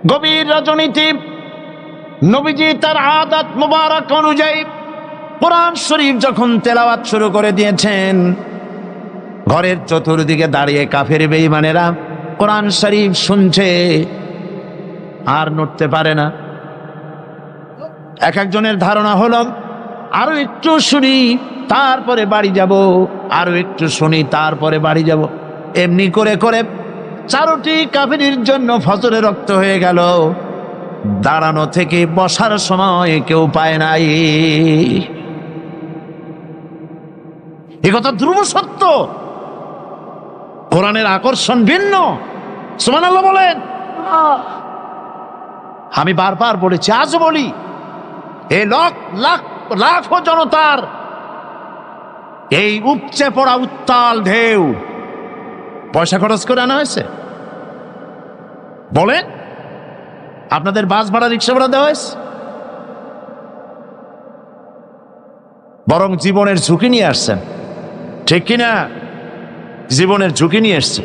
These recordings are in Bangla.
গভীর রজনীতে নবীজি তার আদত মুবারক অনুযায়ী কোরআন শরীফ যখন তেলাওয়াত শুরু করে দিয়েছেন, ঘরের চতুর্দিকে দাঁড়িয়ে কাফের বেঈমানেরা কোরআন শরীফ শুনছে, আর নড়তে পারে না। এক একজনের ধারণা হলো আরো একটু শুনি তারপরে বাড়ি যাব, আরো একটু শুনি তারপরে বাড়ি যাব। এমনি করে করে চারটি কাফেরের জন্য ফজরে রক্ত হয়ে গেল। দাঁড়ানো থেকে বসার সময় কেউ পায় নাই। এ কথা ধ্রুব সত্য। কোরআনের আকর্ষণ ভিন্ন। সুবহানাল্লাহ বলেন। আমি বারবার বলেছি, আজ বলি, এই লাখো জনতার এই উপচে পড়া উত্তাল ঢেউ পয়সা খরচ করে আনা হয়েছে? বলেন, আপনাদের বাস ভাড়া, রিক্সা ভাড়া দেওয়া হয়েছে? বরং জীবনের ঝুঁকি নিয়ে আসছেন, ঠিক কিনা? জীবনের ঝুঁকি নিয়ে এসছে।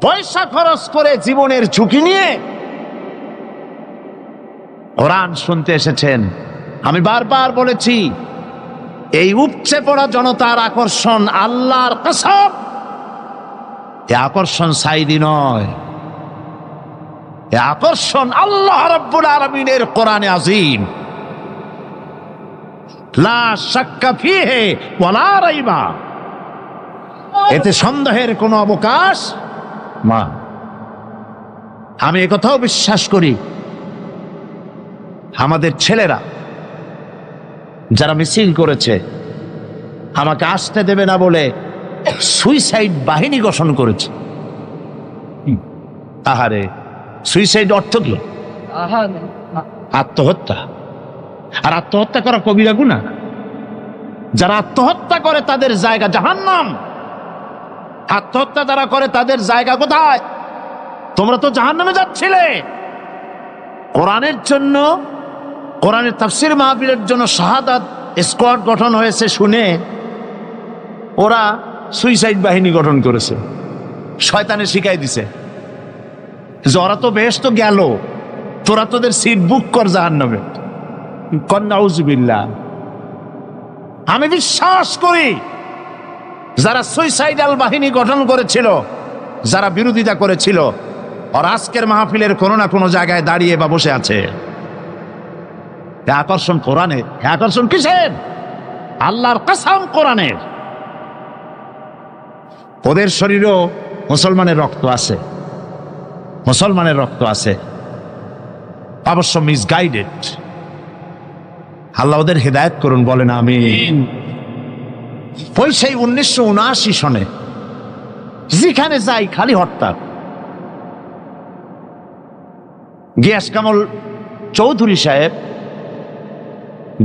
পয়সা খরচ করে জীবনের ঝুঁকি নিয়ে কোরআন শুনতে এসেছেন। আমি বারবার বলেছি, এই উপচে পড়া জনতার আকর্ষণ আল্লাহর কসম, এ আকর্ষণ সাইদি নয়, এ আকর্ষণ আল্লাহ রাব্বুল আলামিনের কোরআনে আযীম। লা শাক্কা ফীহি ওয়ালা রাইবা, এতে সন্দেহের কোনো অবকাশ না। আমি একথাও বিশ্বাস করি, আমাদের ছেলেরা যারা মিছিল করেছে, আমাকে আসতে দেবে না বলে সুইসাইড বাহিনী গঠন করেছে। আহারে, সুইসাইড অর্থ কি? আত্মহত্যা। আর আত্মহত্যা করা কবিরা গুনাহ। যারা আত্মহত্যা করে তাদের জায়গা জাহান্নাম। আত্মহত্যা যারা করে তাদের জায়গা কোথায়? তোমরা তো জাহান্নামে যাচ্ছিলে। কোরআনের জন্য, কোরআনের তাফসীর মাহফিলের জন্য শাহাদাত স্কোয়াড গঠন হয়েছে শুনে ওরা সুইসাইড বাহিনী গঠন করেছে। শয়তানে শিখাই দিছে যে ওরা তো বেহেশত গেল, তোরা তোদের সিট বুক কর জাহান্নামে। নাউযুবিল্লাহ। আমি বিশ্বাস করি, যারা সুইসাইডাল বাহিনী গঠন করেছিল, যারা বিরোধিতা করেছিল, আর আজকের মাহফিলের কোনো না কোনো জায়গায় দাঁড়িয়ে বা বসে আছে। আকর্ষণ কোরআনের। আকর্ষণ কিসের? আল্লাহর কসম কোরআনের। ওদের শরীরেও মুসলমানের রক্ত আছে, মুসলমানের রক্ত আছে, অবশ্য মিসগাইডেড। আল্লাহ ওদের হেদায়েত করুন, বলেন আমিন। ওই সেই 1979 সনে যেখানে যাই খালি হরতাল। গিয়াস কামাল চৌধুরী সাহেব,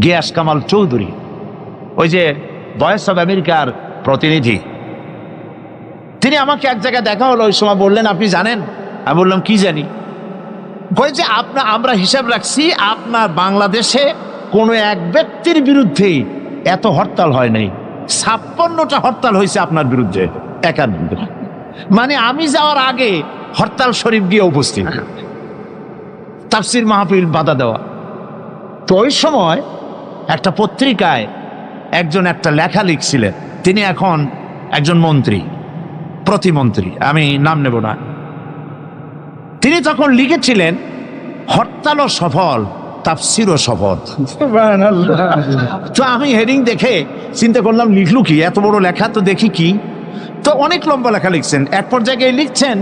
গিয়াস কামাল চৌধুরী, ওই যে ভয়েস অব আমেরিকার প্রতিনিধি, তিনি আমাকে এক জায়গায় দেখা হলো। ওই সময় বললেন, আপনি জানেন? আমি বললাম, কি জানি? কই যে আমরা হিসাব রাখছি, আপনার বাংলাদেশে কোনো এক ব্যক্তির বিরুদ্ধে এত হরতাল হয় নাই। 56টা হরতাল হয়েছে আপনার বিরুদ্ধে, একান্ত। মানে আমি যাওয়ার আগে হরতাল শরীফ গিয়ে উপস্থিত, তাফসীর মাহফিল বাধা দেওয়া। তো ওই সময় একটা পত্রিকায় একজন একটা লেখা লিখছিলেন। তিনি এখন একজন মন্ত্রী, প্রতিমন্ত্রী, আমি নাম নেব না। তিনি তখন লিখেছিলেন, হরতালও সফল, তাফসীরও সফল। তো আমি হেডিং দেখে চিন্তা করলাম, লিখলু কি? এত বড় লেখা, তো দেখি কি। তো অনেক লম্বা লেখা লিখছেন। এক পর্যায়ে লিখছেন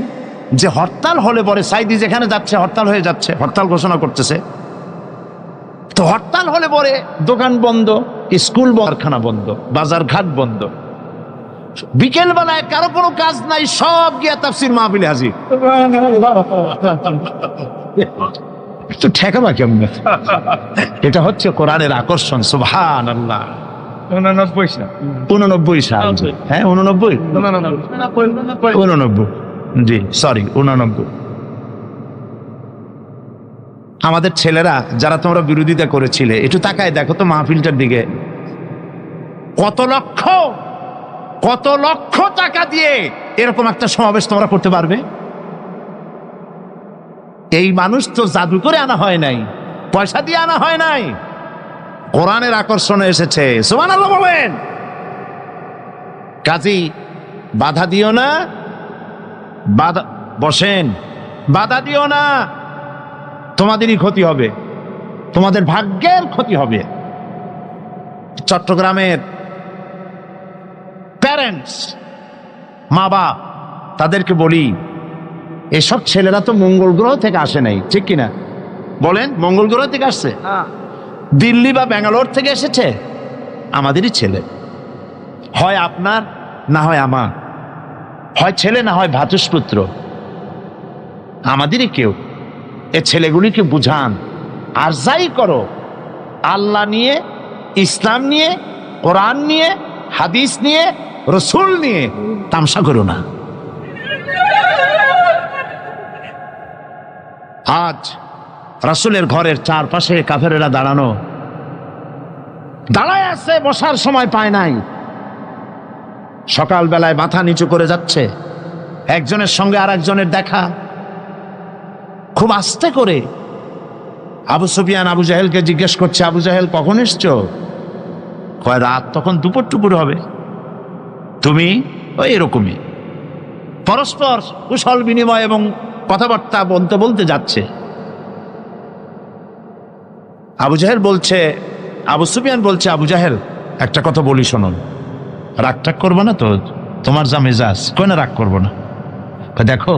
যে হরতাল হলে পরে সাইদি যেখানে যাচ্ছে হরতাল হয়ে যাচ্ছে, হরতাল ঘোষণা করতেছে। তো হরতাল হলে পরে দোকান বন্ধ, স্কুল কারখানা বন্ধ, বাজার ঘাট বন্ধ। বিকেল বেলায় কারো কোনো কাজ নাই, সব গিয়া তাফসীর মাহফিলে হাজির। তো ঠেকাবা কেমন? এটা হচ্ছে কোরআনের আকর্ষণ। সুবহানাল্লাহ। 89 সাল। হ্যাঁ, 89। জি, সরি, 89। আমাদের ছেলেরা যারা তোমরা বিরোধিতা করেছিলে, একটু তাকায় দেখো তো মাহফিলটার দিকে। কত লক্ষ টাকা দিয়ে এরকম একটা সমাবেশ তোমরা করতে পারবে? এই মানুষ তো জাদু করে আনা হয় নাই, পয়সা দিয়ে আনা হয় নাই, কোরআনের আকর্ষণে এসেছে। সুবহানাল্লাহ বলেন। কাজী বাধা দিও না, বাধা বসেন, বাধা দিও না, তোমাদেরই ক্ষতি হবে, তোমাদের ভাগ্যের ক্ষতি হবে। চট্টগ্রামের প্যারেন্টস, মা বাপ, তাদেরকে বলি, এসব ছেলেরা তো মঙ্গল গ্রহ থেকে আসে নাই, ঠিক কিনা বলেন? মঙ্গল গ্রহ থেকে আসছে? দিল্লি বা ব্যাঙ্গালোর থেকে এসেছে? আমাদেরই ছেলে, হয় আপনার না হয় আমার, হয় ছেলে না হয় ভ্রাতুষ্পুত্র, আমাদেরই কেউ। এ ছেলেগুলিকে বুঝান, আর যাই করো আল্লাহ নিয়ে, ইসলাম নিয়ে, কোরআন নিয়ে, হাদিস নিয়ে, রসুল নিয়ে তামসা করো না। আজ রাসূলের ঘরের চারপাশে কাফেরেরা দাঁড়ানো, দাঁড়ায় আছে, বসার সময় পায় নাই, সকাল বেলায় মাথা নিচু করে যাচ্ছে, একজনের সঙ্গে আর একজনের দেখা, খুব আস্তে করে। আবু সুফিয়ান আবু জাহেলকে জিজ্ঞেস করছে, আবু জাহেল কখন এসছো? কয় রাত তখন দুপুর টুপুর হবে। তুমি? ওই এরকমই। পরস্পর কুশল বিনিময় এবং কথাবার্তা বলতে বলতে যাচ্ছে। আবু জাহেল বলছে, আবু সুফিয়ান বলছে, আবু জাহেল একটা কথা বলি শুনুন, রাগ টাগ করবো না তো? তোমার যা মেজাজ। কই না রাগ করবো না। দেখো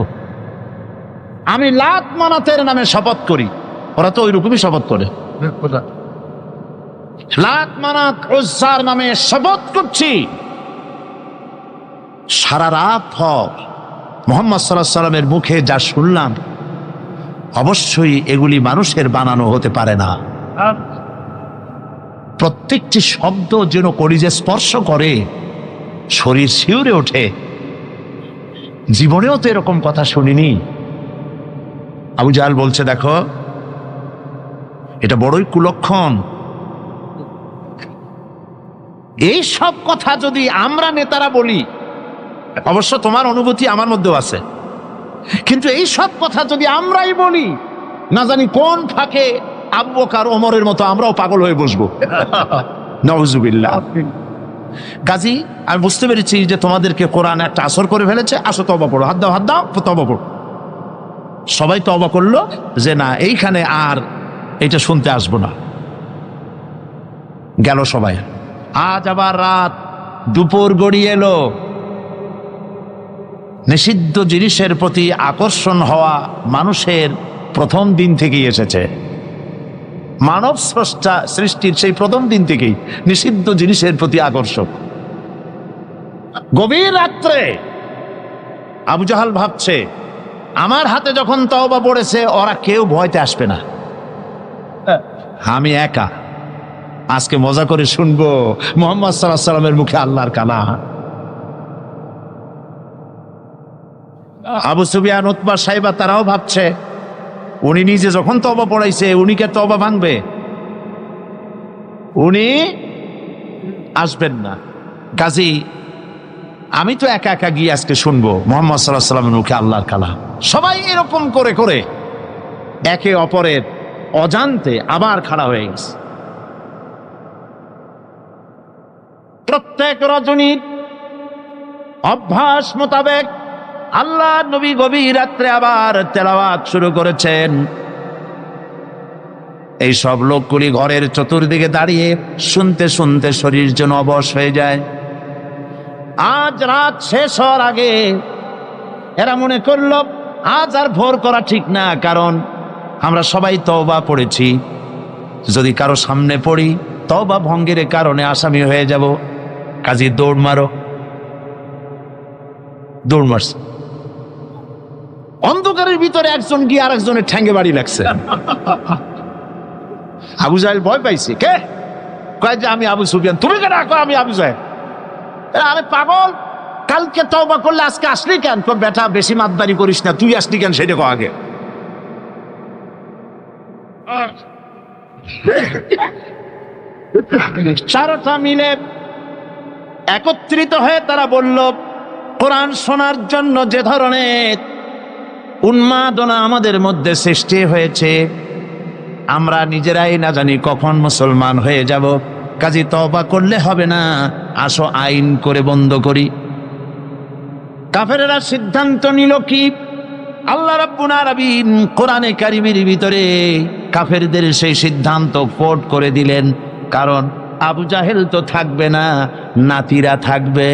আমি লাত মানাতের নামে শপথ করি, ওরা তো ওই রকমই শপথ করে, লাত মানাত উজ্জার নামে শপথ করছি, সারা রাত ভর মুহাম্মদ সাল্লাল্লাহু আলাইহি সাল্লামের মুখে যা শুনলাম, অবশ্যই এগুলি মানুষের বানানো হতে পারে না। প্রত্যেকটি শব্দ যেন কলিজে স্পর্শ করে, শরীর শিউরে ওঠে। জীবনেও তো এরকম কথা শুনিনি। আবু জাহেল বলছে, দেখো এটা বড়ই কুলক্ষণ। এই সব কথা যদি আমরা নেতারা বলি, অবশ্য তোমার অনুভূতি আমার মধ্যেও আছে, কিন্তু এই সব কথা যদি আমরাই বলি, না জানি কোন ফাঁকে আবু বকর ওমরের মতো আমরাও পাগল হয়ে বসবো। নাউজুবিল্লাহ। কাজী আমি বুঝতে পেরেছি যে তোমাদেরকে কোরআন একটা আসর করে ফেলেছে, আসো তওবা পড়ো, হাত দাও, হাত দাও, তওবা পড়ো। সবাই তওবা করলো যে না, এইখানে আর এটা শুনতে আসবো না। গেল সবাই। আজ আবার রাত, দুপুর গড়িয়ে এলো। নিষিদ্ধ জিনিসের প্রতি আকর্ষণ হওয়া মানুষের প্রথম দিন থেকেই এসেছে। মানব স্রষ্টা সৃষ্টির সেই প্রথম দিন থেকেই নিষিদ্ধ জিনিসের প্রতি আকর্ষণ। গভীর রাত্রে আবু জাহাল ভাবছে, আমার হাতে যখন তওবা পড়েছে, ওরা কেউ ভয়তে আসবে না, আমি একা আজকে মজা করে শুনবো মুহাম্মদ সাল্লাল্লাহু আলাইহি সাল্লামের মুখে আল্লাহর কালাম। আবু সুফিয়ান, উতবা, সাইবা তারাও ভাবছে, উনি নিজে যখন তওবা পড়াইছে, উনি কে তওবা ভাঙবে? উনি আসবেন না। কাজী আমি তো একা একা গিয়ে আজকে শুনবো মুহাম্মদ সাল্লাল্লাহু আলাইহি সাল্লামের মুখে আল্লাহর কালাম। সবাই এরকম করে করে একে অপরের অজান্তে আবার খাড়া হয়ে গেছে। প্রত্যেক রজনীর অভ্যাস মোতাবেক আল্লাহ নবী গভীর রাত্রে আবার তেলাওয়াত শুরু করেছেন। এই সব লোকগুলি ঘরের চতুর্দিকে দাঁড়িয়ে শুনতে শুনতে শরীর যেন অবশ হয়ে যায়। আজ রাত শেষ হওয়ার আগে এরা মনে করল আজ আর ভোর করা ঠিক না, কারণ আমরা সবাই তওবা পড়েছি, যদি কারো সামনে পড়ি তওবা ভঙ্গের কারণে আসামি হয়ে যাব। কাজী দৌড় মারো। দৌড় মারছে। অন্ধকারের ভিতরে একজন গিয়ে আর একজনের ঠ্যাঙ্গে বাড়ি লাগছে। আবু জাহেল ভয় পাইছে। কে? কয় যে আমি আবু সুফিয়ান। তুমি কেন? আমি আবু জাহেল। আরে পাগল, কালকে তওবা করলে আজকে আসলি কেন? বেটা বেশি মাতবারি করিস না, তুই আসলি কেন সেটা কো আগে। চারটা মিলে একত্রিত হয়ে তারা বলল, কোরআন শোনার জন্য যে ধরনের উন্মাদনা আমাদের মধ্যে সৃষ্টি হয়েছে। আমরা নিজেরাই না জানি কখন মুসলমান হয়ে যাব। কাজী তওবা করলে হবে না, আসো আইন করে বন্ধ করি। কাফেরেরা সিদ্ধান্ত নিল কি? আল্লাহ রাব্বুল আলামিন কোরআনে কারিমের ভিতরে কাফেরদের সেই সিদ্ধান্ত কোট করে দিলেন। কারণ আবু জাহেল তো থাকবে না, নাতিরা থাকবে।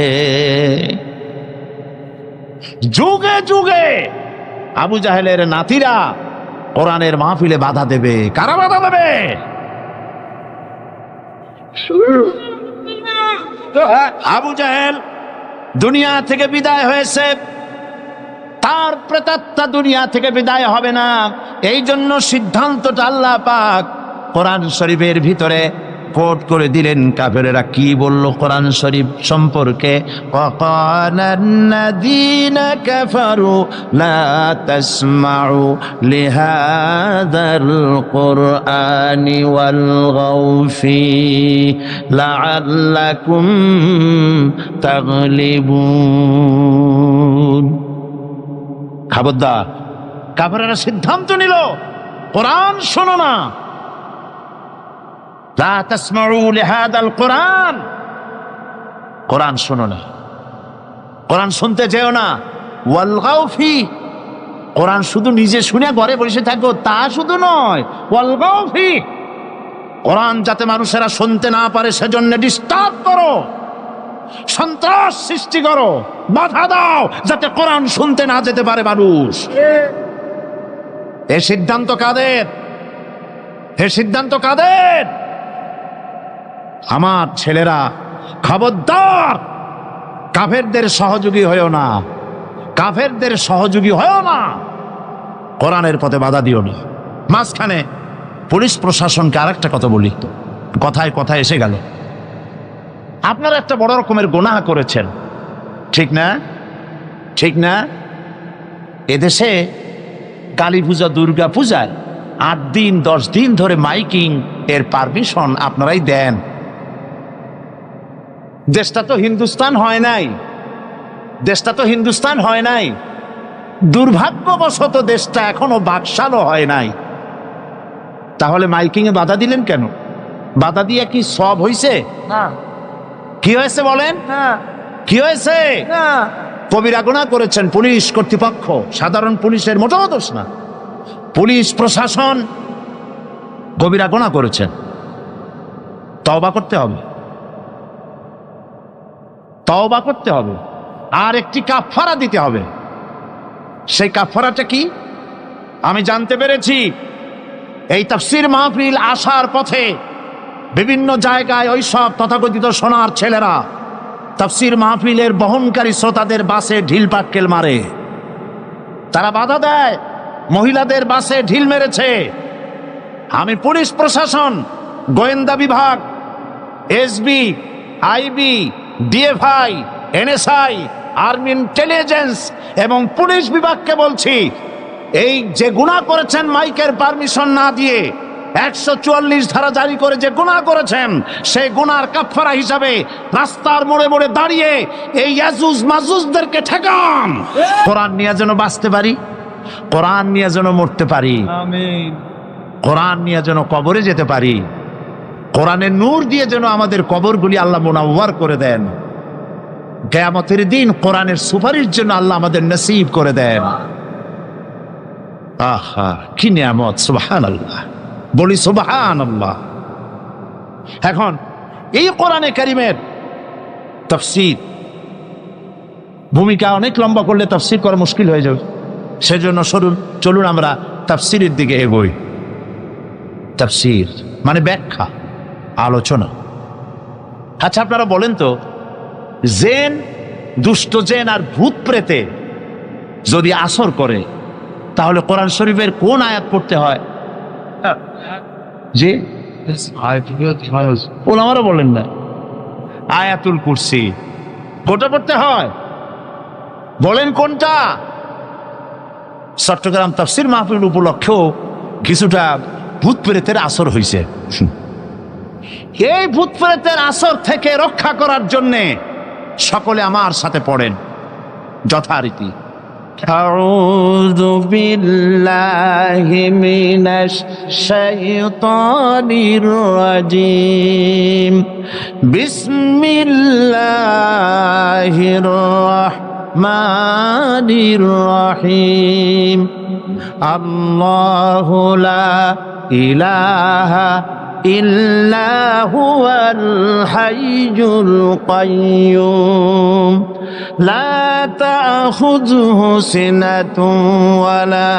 যুগে যুগে আবু জাহেলের নাতিরা কোরআনের মাহফিলে বাধা দেবে। কারা বাধা দেবে? আবু জাহেল দুনিয়া থেকে বিদায় হয়েছে, তার প্রেতাত্মা দুনিয়া থেকে বিদায় হবে না। এই জন্য সিদ্ধান্তটা আল্লাহ পাক কোরআন শরীফের ভিতরে কোট করে দিলেন। কাফেরেরা কি বলল কোরআন শরীফ সম্পর্কে? ওয়াকালান্নাযীনা কাফারু লা তাসমাউ লিহাযাল কুরআনি ওয়ালগাউ ফীহি লাআল্লাকুম তাগলিবুন। খবরদার, কাফেরেরা সিদ্ধান্ত নিল কোরআন শোনো না, লা তাসমাউ লিহাযাল কুরআন, কোরআন শোনো না, কোরআন শুনতে যেও না। ওয়ালগাউ ফীহি, কোরআন শুধু নিজে শুনে ঘরে বসে থাকো তা শুধু নয়, ওয়ালগাউ ফীহি, কোরআন যাতে মানুষেরা শুনতে না পারে সেজন্য ডিস্টার্ব করো, সন্ত্রাস সৃষ্টি করো, বাধা দাও যাতে কোরআন শুনতে না যেতে পারে মানুষ। এই সিদ্ধান্ত কাদের? এই সিদ্ধান্ত কাদের? আমার ছেলেরা, খবরদার, কাফেরদের সহযোগী হয়েও না, কাফেরদের সহযোগী হয়েও না, কোরআনের পথে বাধা দিও না। মাঝখানে পুলিশ প্রশাসনকে আরেকটা কথা বলি, তো কথায় কথায় এসে গেল। আপনারা একটা বড় রকমের গুনাহ করেছেন, ঠিক না? ঠিক না? এদেশে কালী পূজা, দুর্গা পূজায় 8 দিন 10 দিন ধরে মাইকিং এর পারমিশন আপনারাই দেন। দেশটা তো হিন্দুস্তান হয় নাই, দেশটা তো হিন্দুস্তান হয় নাই। দুর্ভাগ্যবশত দেশটা এখনো বাকশালও হয় নাই। তাহলে মাইকিং এ বাধা দিলেন কেন? বাধা দিয়ে কি সব হইছে? না। কি হয়েছে বলেন? কি হয়েছে? কবিরা গুনাহ করেছেন পুলিশ কর্তৃপক্ষ, সাধারণ পুলিশের মোটেও দোষ না। পুলিশ প্রশাসন কবিরা গুনাহ করেছেন, তওবা করতে হবে, তওবা করতে হবে, আর একটি কাফারা দিতে হবে। সেই কাফারাটা কি? আমি জানতে পেরেছি এই তাফসীর মাহফিল আসার পথে বিভিন্ন জায়গায় ওই সব তথাকথিত সোনার ছেলেরা তাফসীর মাহফিলের বহনকারী শ্রোতাদের বাসে ঢিল পাক্কেল মারে, তারা বাধা দেয়, মহিলাদের বাসে ঢিল মেরেছে। আমি পুলিশ প্রশাসন, গোয়েন্দা বিভাগ, SB, IB, DFI, NSI, army intelligence এবং পুলিশ বিভাগকে বলছি, এই যে গুনাহ করেছেন মাইকের পারমিশন না দিয়ে 144 ধারা জারি করে যে গুনাহ করেছেন, সেই গুনার কাফারা হিসাবে রাস্তার মোড়ে মোড়ে দাঁড়িয়ে এই ইয়াজুজ মাজুজদেরকে ঠেকান। কোরআন নিয়ে যেন বাঁচতে পারি, কোরআন নিয়ে যেন মরতে পারি, আমিন। কোরআন নিয়ে যেন কবরে যেতে পারি, কোরআনের নূর দিয়ে যেন আমাদের কবরগুলি আল্লাহ মুনাওয়ার করে দেন। কিয়ামতের দিন কোরআনের সুপারিশ জন্য আল্লাহ আমাদের নসিব করে দেন। আহা, কি নিয়ামত! সুবহানাল্লাহ, বলি সুবহানাল্লাহ। এখন এই কোরআনে কারীমের তাফসীর ভূমিকা অনেক লম্বা করলে তাফসীর করা মুশকিল হয়ে যাবে। সেজন্য চলুন আমরা তাফসীরের দিকে এগোই। তাফসীর মানে ব্যাখ্যা, আলোচনা। আচ্ছা, আপনারা বলেন তো, জেন, দুষ্ট জেন আর ভূত প্রেতে যদি আসর করে তাহলে কোরআন শরীফের কোন আয়াত পড়তে হয়? জি, ওলামারা বলেন না, আয়াতুল কুরসি। কোনটা পড়তে হয়? বলেন কোনটা? চট্টগ্রাম তাফসীর মাহফিল উপলক্ষেও কিছুটা ভূত প্রেতের আসর হয়েছে। এই ভূত প্রেতের আসর থেকে রক্ষা করার জন্যে সকলে আমার সাথে পড়েন যথারীতি। أعوذ بالله من الشيطان الرجيم بسم الله الرحمن الرحيم الله لا إله إلا هو الحي القيوم لا تأخذه سنة ولا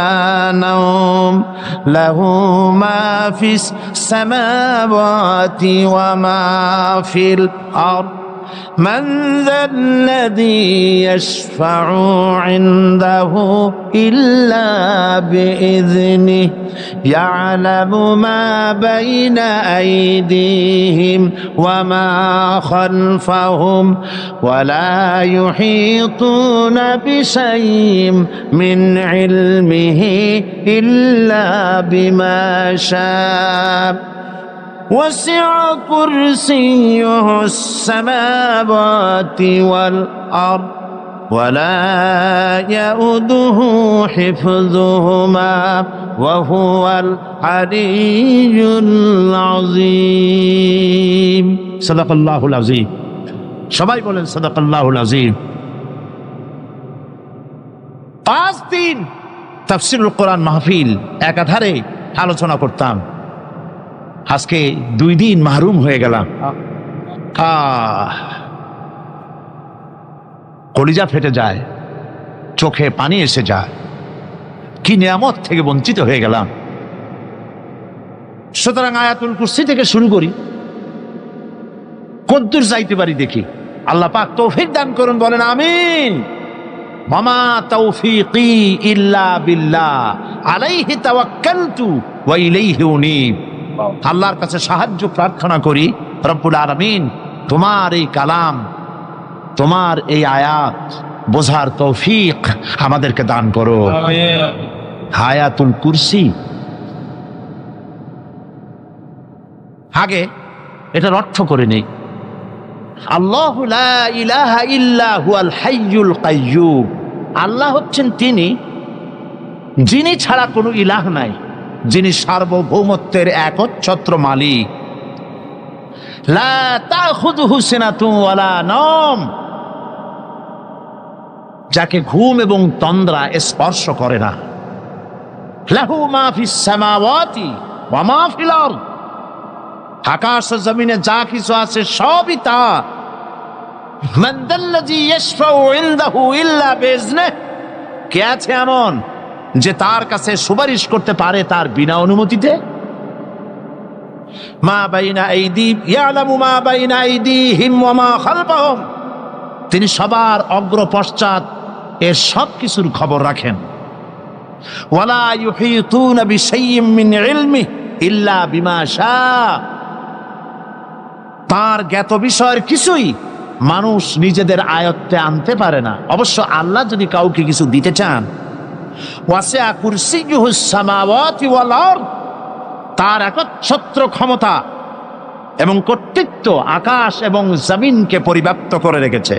نوم له ما في السماوات وما في الأرض من ذا الذي يشفع عنده إلا بإذنه يعلم ما بين أيديهم وما خلفهم ولا يحيطون بشيء من علمه إلا بما شاء وسع كرسيه السماوات والأرض ولا يؤوده حفظهما وهو العلي العظيم صدق الله العظيم সবাই বলেন সাদাকাল্লাহুল আযীম 5 দিন তাফসীরুল কোরআন মাহফিল একাধারে আলোচনা করতাম, আজকে 2 দিন মাহরুম হয়ে গেলাম। কলিজা ফেটে যায়, চোখে পানি এসে যায়, কি নিয়ামত থেকে বঞ্চিত হয়ে গেলাম। সুতরাং আয়াতুল কুরসি থেকে শুরু করি, কদ্দুর যাইতে পারি দেখি। আল্লাহ পাক তৌফিক দান করুন, বলেন আমিন। মামা তৌফিকি ইল্লা বিল্লাহ আলাইহি তাওয়াক্কালতু ওয়া ইলাইহি উনীব। আল্লাহর কাছে সাহায্য প্রার্থনা করি, রব্বুল আলামিন তোমার এই কালাম, তোমার এই আয়াত বোঝার তৌফিক আমাদেরকে দান করো। আমিন। আয়াতুল কুরসি, আগে এটার অর্থ করে নেই। আল্লাহু লা ইলাহা ইল্লা হুয়াল হাইয়ুল কাইয়্যুম। আল্লাহ হচ্ছেন তিনি যিনি ছাড়া কোনো ইলাহ নাই, যিনি সার্বভৌমত্বের একচ্ছত্র মালিক। লা তাখুযুহু সিনাতুন ওয়ালা নাওম, যাকে ঘুম এবং তন্দ্রা স্পর্শ করে না। লাহু মা ফিস সামাওয়াতি ওয়া মা ফিল আরদ, আকাশ ও জমিনে যা কিছু আছে সবই তার। মান যাল্লাযী ইয়াশফাউ ইনদাহু ইল্লা বিইজনিহি, কে আছে এমন যে তার কাছে সুপারিশ করতে পারে তার বিনা অনুমতিতে? মা বাইনা আইদিহিম ইয়ালামু মা বাইনা আইদিহিম ওয়া মা খালফাহুম, তিনি সবার অগ্র পশ্চাৎ এর সব কিছুর খবর রাখেন। ওয়ালা ইউহিতুনা বিশাইইম মিন ইলমিহি ইল্লা বিমা শাআ, তার জ্ঞাত বিষয়ের কিছুই মানুষ নিজেদের আয়ত্তে আনতে পারে না। অবশ্য আল্লাহ যদি কাউকে কিছু দিতে চান, ওয়াসিআ কুরসিয়্যুহুস সামাওয়াতি ওয়াল আরদ, তার একচ্ছত্র ক্ষমতা এবং কর্তৃত্ব আকাশ এবং জমিনকে পরিব্যাপ্ত করে রেখেছে।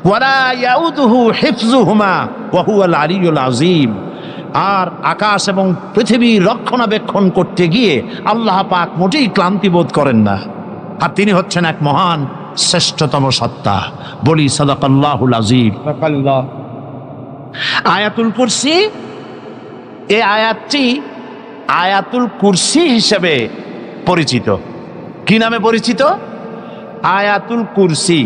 ওয়ালা ইয়াউদুহু হিফযুহুমা ওয়া হুয়াল আলিয়্যুল আযীম, আর আকাশ এবং পৃথিবীর রক্ষণাবেক্ষণ করতে গিয়ে আল্লাহ পাক মোটেই ক্লান্তি বোধ করেন না, আর তিনি হচ্ছেন এক মহান শ্রেষ্ঠতম সত্তা। বলি সাদাকাল্লাহুল আযীম। আয়াতুল কুরসি, এই আয়াতটি আয়াতুল কুরসি হিসেবে পরিচিত। কি নামে পরিচিত? আয়াতুল কুরসি।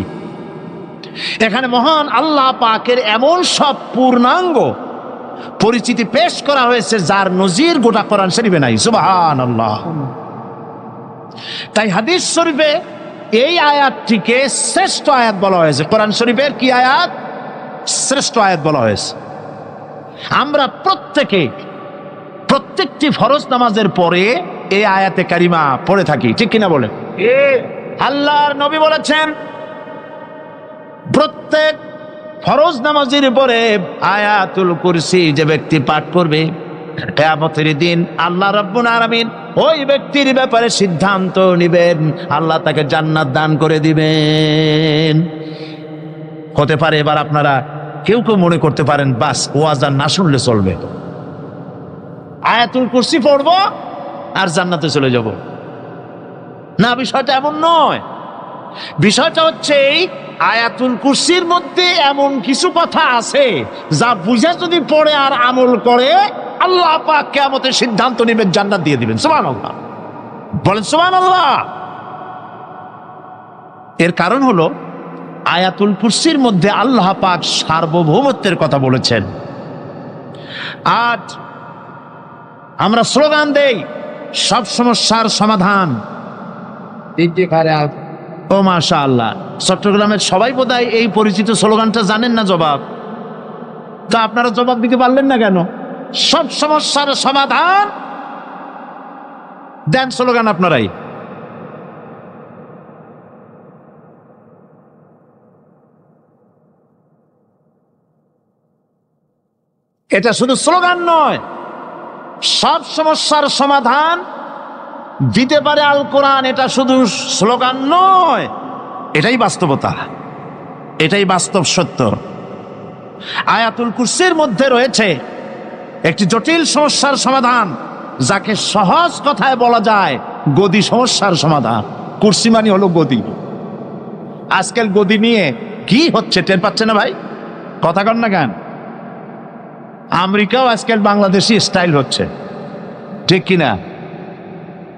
এখানে মহান আল্লাহ পাকের এমন সব পূর্ণাঙ্গ পরিচিতি পেশ করা হয়েছে যার নজির গোটা কোরআন শরীফে নাই। সুবহানাল্লাহ। তাই হাদিস শরীফে এই আয়াতটিকে শ্রেষ্ঠ আয়াত বলা হয়েছে। কোরআন শরীফের কি আয়াত? শ্রেষ্ঠ আয়াত বলা হয়েছে। আমরা প্রত্যেকটি ফরজ নামাজের পরে এই আয়াতে কারিমা পড়ে থাকি, ঠিক কিনা বলে? আল্লাহর নবী বলেছেন, প্রত্যেক ফরজ নামাজের পরে আয়াতুল কুরসি যে ব্যক্তি পাঠ করবে, কিয়ামতের দিন আল্লাহ রাব্বুল আলামিন ওই ব্যক্তির ব্যাপারে সিদ্ধান্ত নেবেন, আল্লাহ তাকে জান্নাত দান করে দিবেন। হতে পারে এবার আপনারা কেউ কেউ মনে করতে পারেন বাস ওয়াজ আর না শুনলে চলবে, আয়াতুল কুরসি পড়বো আর জান্নাতে চলে যাব। না, বিষয়টা এমন নয়। বিষয়টা হচ্ছে এই আয়াতুল কুরসির মধ্যে এমন কিছু কথা আছে যা বুঝে যদি পড়ে আর আমল করে আল্লাহ পাক কিয়ামতের সিদ্ধান্ত নেবেন, জান্নাত দিয়ে দিবেন। সুবহানাল্লাহ, বলেন সুবহানাল্লাহ। এর কারণ হলো আয়াতুল কুরসির মধ্যে আল্লাহ পাক সার্বভৌমত্বের কথা বলেছেন। আজ আমরা স্লোগান দেই সব সমস্যার সমাধান। ও মাশাআল্লাহ, চট্টগ্রামের সবাই বোধহয় এই পরিচিত স্লোগানটা জানেন না। জবাব তা আপনারা জবাব দিতে পারলেন না কেন? সব সমস্যার সমাধান দেন স্লোগান আপনারাই। এটা শুধু স্লোগান নয়, সব সমস্যার সমাধান দিতে পারে আল কোরআন। এটা শুধু স্লোগান নয়, এটাই বাস্তবতা, এটাই বাস্তব সত্য। আয়াতুল কুরসির মধ্যে রয়েছে একটি জটিল সমস্যার সমাধান, যাকে সহজ কথায় বলা যায় গদি সমস্যার সমাধান। কুরসি মানে হলো গদি। আজকাল গদি নিয়ে কি হচ্ছে টের পাচ্ছে না ভাই? কথা কন না কেন? আমেরিকাও আজকাল বাংলাদেশি স্টাইল হচ্ছে, ঠিক কিনা?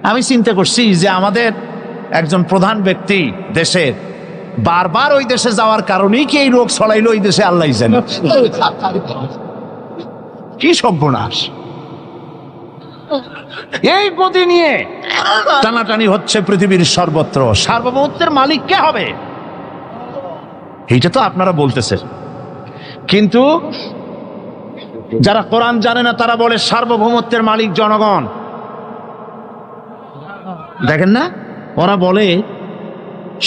আমি চিন্তা করছি যে আমাদের একজন প্রধান ব্যক্তি দেশের বারবার ওই দেশে যাওয়ার কারণেই কি এই রোগ ছড়াইলো ওই দেশে, আল্লাহ জানে। কি সর্বনাশ! এই গদি নিয়ে টানাটানি হচ্ছে পৃথিবীর সর্বত্র। সার্বভৌমত্বের মালিক কে হবে? এইটা তো আপনারা বলতেছেন, কিন্তু যারা কোরআন জানে না তারা বলে সার্বভৌমত্বের মালিক জনগণ। দেখেন না, ওরা বলে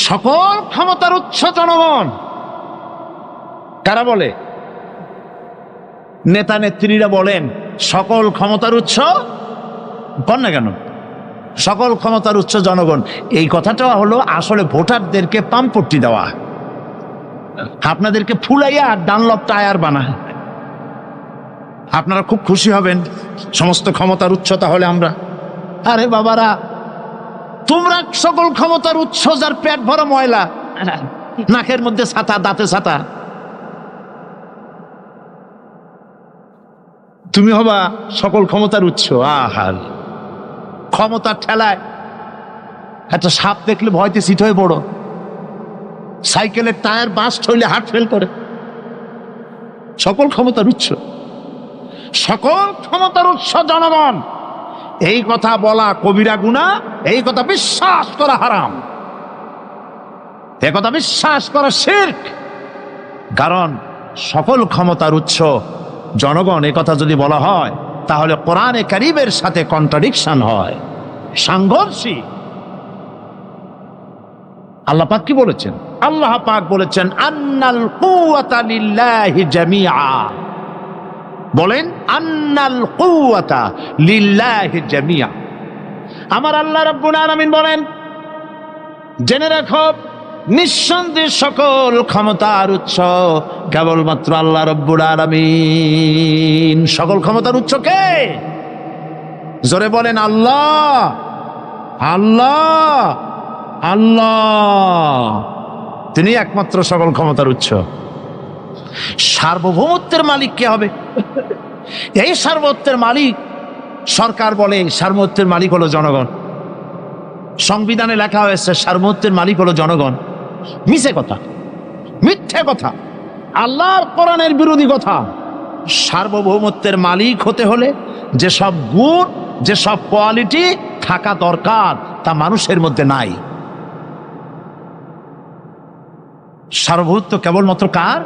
সকল ক্ষমতার উৎস জনগণ। কারা বলে? নেতা নেত্রীরা বলেন সকল ক্ষমতার উৎস। বল না কেন? সকল ক্ষমতার উৎস জনগণ। এই কথাটা হলো আসলে ভোটারদেরকে পাম্পট্টি দেওয়া, আপনাদেরকে ফুলাইয়া ডানলপ টায়ার বানায়। আপনারা খুব খুশি হবেন সমস্ত ক্ষমতার উৎস তাহলে আমরা। আরে বাবারা, তোমরা সকল ক্ষমতার উৎস যার পেট ভরা ময়লা, নাকের মধ্যে ছাতা, দাঁতে ছাতা, তুমি হবা সকল ক্ষমতার উৎস। আহার ক্ষমতার ঠেলায় একটা সাপ দেখলে ভয়তে সিট হয়ে পড়ো, সাইকেলের টায়ার বাস্ট হইলে হার্ট ফেল করে। সকল ক্ষমতার উৎস, সকল ক্ষমতার উৎস জনগণ, এই কথা বলা কবিরা গুনাহ, এই কথা বিশ্বাস করা হারাম, এই কথা বিশ্বাস করা শিরক। কারণ সকল ক্ষমতার উৎস জনগণ এই কথা যদি বলা হয় তাহলে কোরআনে কারীমের সাথে কন্ট্রাডিকশন হয়, সাংঘর্ষিক। আল্লাহ পাক কি বলেছেন? আল্লাহ পাক বলেছেন আন্নাল কুওয়াতা লিল্লাহি জামিআ। বলেন আন্নাল কুওয়াতা লিল্লাহি জামিআ। আমার আল্লাহ রাব্বুল আলামিন বলেন, জেনে রাখো নিঃসন্দেহে সকল ক্ষমতার উৎস কেবলমাত্র আল্লাহ রাব্বুল আলামিন। সকল ক্ষমতার উৎস কে? জোরে বলেন আল্লাহ, আল্লাহ, আল্লাহ। তিনি একমাত্র সকল ক্ষমতার উৎস। সার্বভৌমত্বের মালিক কে হবে? এই সার্বভৌমত্বের মালিক সরকার বলে সার্বভৌমত্বের মালিক হলো জনগণ। সংবিধানে লেখা হয়েছে সার্বভৌমত্বের মালিক হলো জনগণ। মিছে কথা, মিথ্যে কথা, আল্লাহর কোরআনের বিরোধী কথা। সার্বভৌমত্বের মালিক হতে হলে যে সব গুণ, যে সব কোয়ালিটি থাকা দরকার তা মানুষের মধ্যে নাই। সার্বভৌমত্ব কেবলমাত্র কার?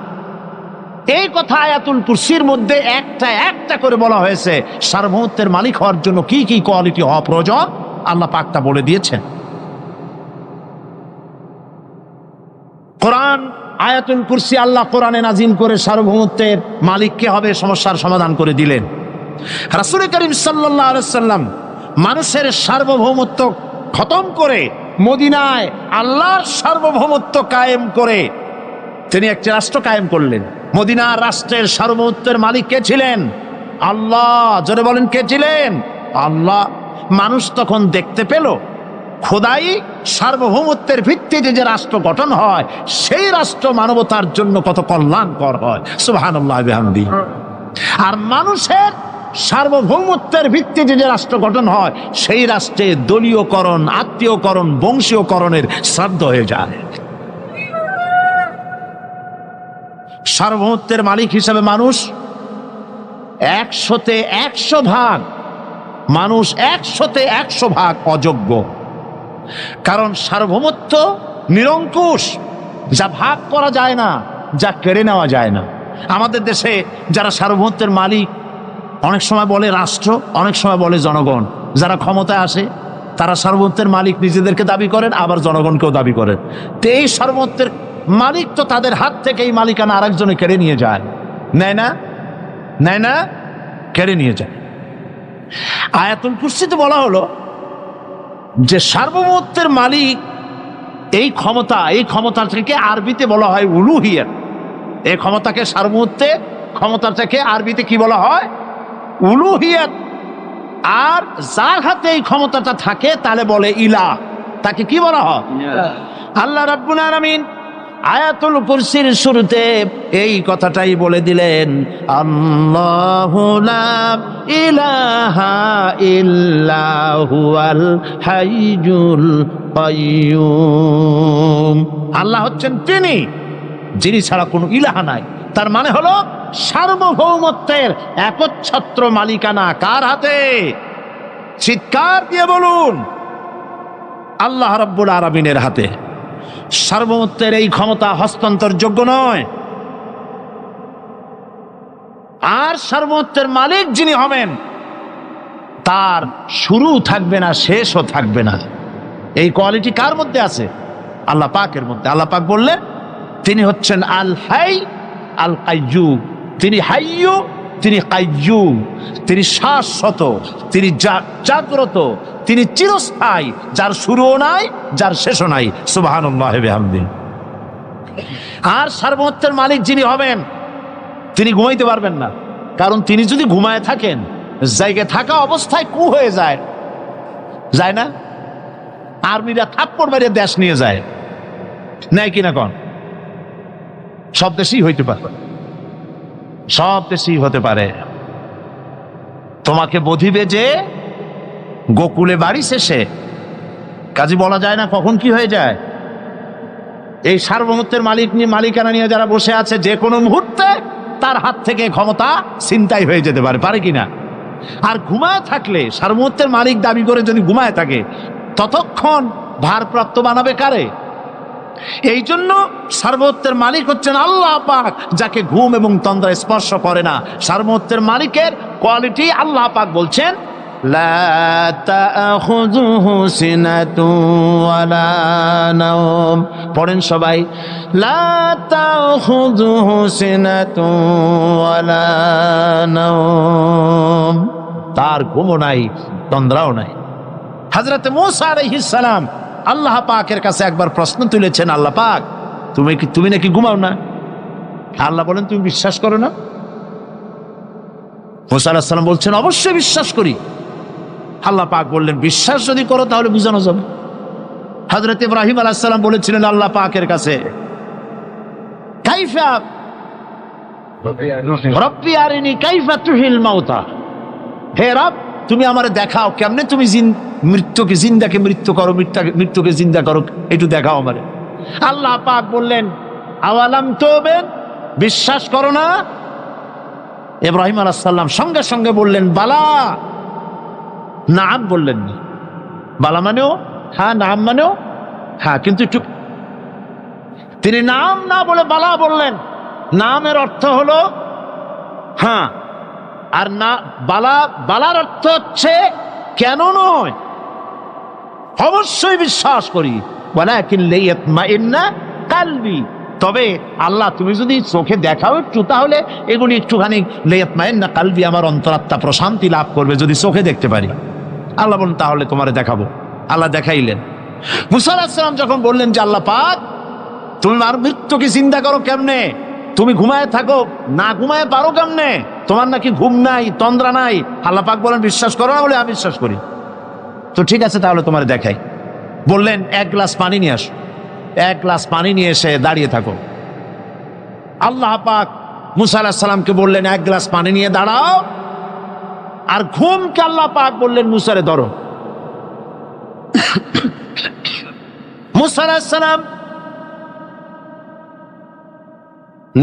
এই কথা আয়াতুল কুরসির মধ্যে একটা একটা করে বলা হয়েছে। সার্বভৌমত্বের মালিক হওয়ার জন্য কি কি কোয়ালিটি হওয়া প্রয়োজন আল্লাহ পাক তা বলে দিয়েছেন। কোরআন আয়াতুল কুরসি আল্লাহ কোরআনে নাজিল করে সার্বভৌমত্বের মালিক কে হবে সমস্যার সমাধান করে দিলেন। রাসূল করিম সাল্লাল্লাহু আলাইহি সাল্লাম মানুষের সার্বভৌমত্ব খতম করে মদিনায় আল্লাহর সার্বভৌমত্ব কায়েম করে তিনি একটি রাষ্ট্র কায়েম করলেন। মদিনার রাষ্ট্রের সার্বভৌমত্বের মালিক কে ছিলেন? আল্লাহ। জোরে বলেন, কে ছিলেন? আল্লাহ। মানুষ তখন দেখতে পেল খোদাই সার্বভৌমত্বের ভিত্তিতে যে রাষ্ট্র গঠন হয়, সেই রাষ্ট্র মানবতার জন্য কত কল্যাণকর হয়। সুবহানাল্লাহ বিহামদি। আর মানুষের সার্বভৌমত্বের ভিত্তিতে যে রাষ্ট্র গঠন হয়, সেই রাষ্ট্রে দলীয়করণ, আত্মীয়করণ, বংশীয়করণের শ্রাদ্ধ হয়ে যায়। সার্বভৌমত্বের মালিক হিসাবে মানুষ 100-তে 100 ভাগ, মানুষ 100-তে 100 ভাগ অযোগ্য। কারণ সার্বভৌমত্ব নিরঙ্কুশ, যা ভাগ করা যায় না, যা কেড়ে নেওয়া যায় না। আমাদের দেশে যারা সার্বভৌমত্বের মালিক, অনেক সময় বলে রাষ্ট্র, অনেক সময় বলে জনগণ। যারা ক্ষমতায় আসে তারা সার্বভৌমত্বের মালিক নিজেদেরকে দাবি করেন, আবার জনগণকেও দাবি করেন। তো এই সার্বভৌমত্বের মালিক তো তাদের হাত থেকে এই মালিকানা আরেকজনে কেড়ে নিয়ে যায়, নেয় না? নেয় না? কেড়ে নিয়ে যায়। আয়াতুল কুরসিতে বলা হলো যে সার্বভৌমত্বের মালিক এই ক্ষমতা থেকে আরবিতে বলা হয় উলুহিয়াত। এই ক্ষমতাকে, সার্বভৌমত্বের ক্ষমতা থেকে আরবিতে কি বলা হয়? উলুহিয়াত। আর যার হাতে এই ক্ষমতাটা থাকে তাহলে বলে ইলাহ, তাকে কি বলা হয়? আল্লাহ রাব্বুল আলামিন আয়াতুল কুরসির শুরুতে এই কথাটাই বলে দিলেন, আল্লাহু লা ইলাহা ইল্লা হুয়াল হাইয়ুল কাইয়্যুম। আল্লাহ হচ্ছেন তিনি, যিনি ছাড়া কোনো ইলাহা নাই। তার মানে হলো সার্বভৌমত্বের একচ্ছত্র মালিকানা কার হাতে? চিৎকার দিয়ে বলুন, আল্লাহ রাব্বুল আলামিনের হাতে। সার্বভৌমত্বের এই ক্ষমতা হস্তান্তরযোগ্য নয়। আর সার্বভৌমত্বের মালিক যিনি হবেন, তার শুরু থাকবে না, শেষও থাকবে না। এই কোয়ালিটি কার মধ্যে আছে? আল্লাহ পাকের মধ্যে। আল্লাহ পাক বললেন তিনি হচ্ছেন আল হাই আল কাইয়্যুম। তিনি হাইয়্যু, তিনি কাইয়্যুম। তিনি শাশ্বত, তিনি জাগ্রত, তিনি চিরস্থায়ী, যার শুরুও নাই, যার শেষও নাই। সুবহানাল্লাহি বিহামদিহি। আর সার্বভৌমত্বের মালিক যিনি হবেন, তিনি ঘুমাইতে পারবেন না। কারণ তিনি যদি ঘুমায় থাকেন, জায়গায় থাকা অবস্থায় কু হয়ে যায়, যায় না? আর্মিরা থাপ্পড় মেরে দেশ নিয়ে যায়, নেয় কিনা কন? সব দেশেই হইতে পারে, সব দেশেই হতে পারে। তোমাকে বধিবে যে গোকুলে বাড়ি শেষে, কাজে বলা যায় না কখন কি হয়ে যায়। এই সার্বভৌমত্বের মালিকানা নিয়ে যারা বসে আছে, যে কোনো মুহূর্তে তার হাত থেকে ক্ষমতা ছিনতাই হয়ে যেতে পারে, পারে কিনা? আর ঘুমায় থাকলে, সার্বভৌমত্বের মালিক দাবি করে যদি ঘুমায় থাকে, ততক্ষণ ভারপ্রাপ্ত বানাবে কারে? এই জন্য সার্বভৌমত্বের মালিক হচ্ছেন আল্লাহ পাক, যাকে ঘুম এবং তন্দ্রা স্পর্শ করে না। সার্বভৌমত্বের মালিকের কোয়ালিটি আল্লাহ পাক বলছেন, লা তাখুযুহু সিনাতুন ওয়ালা নাওম। পড়েন সবাই, লা তাখুযুহু সিনাতুন ওয়ালা নাওম। তার ঘুমও নাই, তন্দ্রাও নাই। হযরত মূসা আলাইহিস সালাম আল্লাহ পাকের কাছে একবার প্রশ্ন তুলেছেন, আল্লাহ পাক তুমি নাকি ঘুমাও না? আল্লাহ বলেন তুমি বিশ্বাস করো না? মূসা আলাইহিস সালাম বলছেন অবশ্যই বিশ্বাস করি। আল্লাহ পাক বললেন বিশ্বাস যদি করো তাহলে বুঝানো যাবে। হযরত ইব্রাহিম আলাইহিস সালাম বলেছিলেন আল্লাহ পাকের কাছে, কাইফা রব্বি আরিনি কাইফা তুহিল মাউতা, হে রব তুমি আমারে দেখাও কেমনে তুমি মৃত্যুকে জিন্দাকে মৃত্যু করো, মৃত্যুকে জিন্দা করো, একটু দেখাও আমারে। আল্লাহ পাক বললেন আওয়ালাম তুমিন, বিশ্বাস করো না? ইব্রাহিম আলাইহিস সালাম সঙ্গে সঙ্গে বললেন বালা। নাম বললেন না, বালা মানেও হ্যাঁ, নাম মানেও হ্যাঁ, কিন্তু একটু তিনি নাম না বলে বালা বললেন। নামের অর্থ হলো হ্যাঁ, আর না বালার অর্থ হচ্ছে কেন নয়, অবশ্যই বিশ্বাস করি। ওয়ালাকিন লিয়াতমাইন্না কালবি, তবে আল্লাহ তুমি যদি চোখে দেখাও একটু, তাহলে এগুলি একটুখানি লিয়াতমাইন্না কালবি, আমার অন্তরাত্মা প্রশান্তি লাভ করবে যদি চোখে দেখতে পারি। আল্লাহ বলেন তাহলে তোমারে দেখাবো। আল্লাহ দেখাইলেন। মুসা আলাইহিস সালাম যখন বললেন যে আল্লাহ পাক তুমি আর মৃত্যুকে চিন্তা করো কেমনে, তুমি ঘুমায় থাকো, না ঘুমায় পারো কেমনে? তোমার নাকি ঘুম নাই, তন্দ্রা নাই। আল্লাহ পাক বলেন বিশ্বাস করো না? বলে আমি বিশ্বাস করি। তো ঠিক আছে, তাহলে তোমার দেখাই। বললেন 1 গ্লাস পানি নিয়ে আসো। 1 গ্লাস পানি নিয়ে এসে দাঁড়িয়ে থাকো। আল্লাহ পাক মুসা আলাইহিস সালামকে বললেন 1 গ্লাস পানি নিয়ে দাঁড়াও। আর ঘুমকে আল্লাহ পাক বললেন মুসারে ধরো। মুসা আলাইহিস সালাম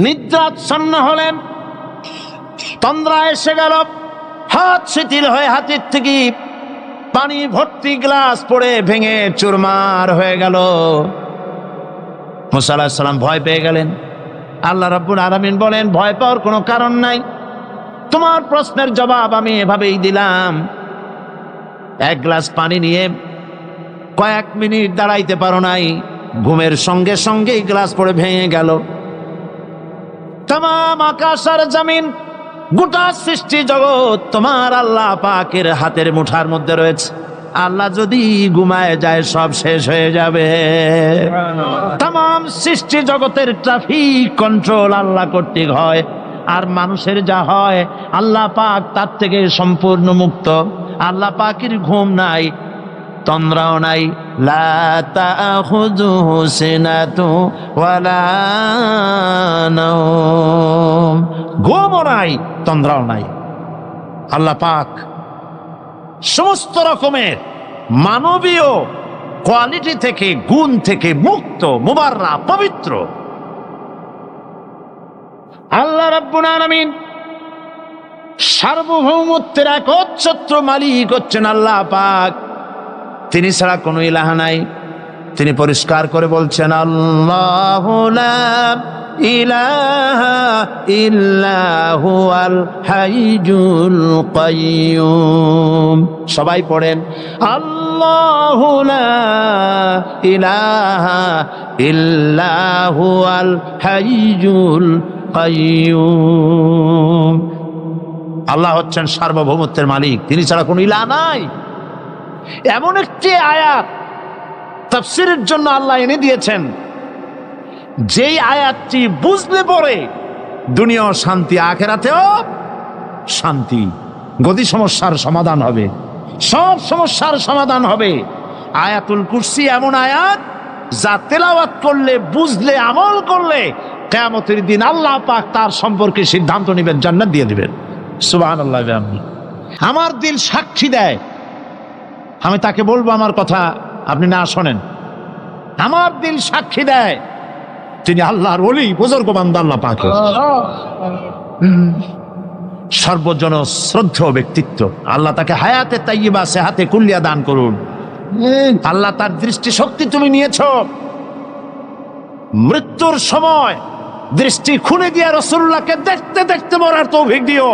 নিদ্রাচ্ছন্ন হলেন, তন্দ্রা এসে গেল, হাত শিথিল হয়ে হাতের থেকে পানি ভর্তি গ্লাস পড়ে ভেঙে চুরমার হয়ে গেল। মুসা আলাইহিস সালাম ভয় পেয়ে গেলেন। আল্লাহ রাব্বুল আলামিন বলেন, ভয় পাওয়ার কোনো কারণ নাই, তোমার প্রশ্নের জবাব আমি এভাবেই দিলাম। 1 গ্লাস পানি নিয়ে কয়েক মিনিট দাঁড়াইতে পারো নাই, ঘুমের সঙ্গে সঙ্গেই গ্লাস পড়ে ভেঙে গেল। তামাম আকাশ আর জমিন, গোটা সৃষ্টি জগৎ তোমার আল্লাহ পাকের হাতের মুঠার মধ্যে রয়েছে। আল্লাহ যদি ঘুমায় যায় সব শেষ হয়ে যাবে। তামাম সৃষ্টি জগতের ট্রাফিক কন্ট্রোল আল্লাহ কর্তৃক হয়, আর মানুষের যা হয় আল্লাহ পাক তার থেকে সম্পূর্ণ মুক্ত। আল্লাহ পাকের ঘুম নাই, তন্দ্রাও নাই। লা তাখুযুহু সিনাতু ওয়ালা নাওম, ঘুমও নাই, তন্দ্রাও নাই। আল্লাহ পাক সমস্ত রকমের মানবীয় কোয়ালিটি থেকে, গুণ থেকে মুক্ত, মুবাররা, পবিত্র। আল্লাহ রাব্বুল আলামিন সার্বভৌমত্বের একচ্ছত্র মালিক হচ্ছেন আল্লাহ পাক। তিনি ছাড়া কোনো ইলাহ নাই। তিনি পরিষ্কার করে বলছেন, আল্লাহু লা ইলাহা ইল্লা হুয়াল হাইয়ুল কাইয়্যুম। সবাই পড়েন, আল্লাহু লা ইলাহা ইল্লা হুয়াল হাইয়ুল কাইয়্যুম। আল্লাহ হচ্ছেন সার্বভৌমত্বের মালিক, তিনি ছাড়া কোনো ইলাহ নাই। এমন একটি আয়াত তাফসীরের জন্য আল্লাহ এনে দিয়েছেন, যেই আয়াতটি বুঝলে পরে দুনিয়াও শান্তি, আখিরাতেও শান্তি। গদি সমস্যার সমাধান হবে, সব সমস্যার সমাধান হবে। আয়াতুল কুরসি এমন আয়াত, যা তেলাওয়াত করলে, বুঝলে, আমল করলে কিয়ামতের দিন আল্লাহ পাক তার সম্পর্কে সিদ্ধান্ত নেবেন, জান্নাত দিয়ে দিবেন। সুবহানাল্লাহ। আমার দিল সাক্ষী দেয়, আমি তাকে বলবো আমার কথা আপনি না শোনেন। আমার দিল সাক্ষী দেয় তিনি আল্লাহর ওলি, বুজুর্গ বান্দা আল্লাহ পাক, সর্বজন শ্রদ্ধেয় ব্যক্তিত্ব। আল্লাহ তাকে হায়াতে তাইয়্যিবা, সেহাতে কুল্লিয়া দান করুন। আল্লাহ তার দৃষ্টি শক্তি তুমি নিয়েছ, মৃত্যুর সময় দৃষ্টি খুলে দিয়ে রাসূলুল্লাহকে দেখতে দেখতে মরার তৌফিক দিও,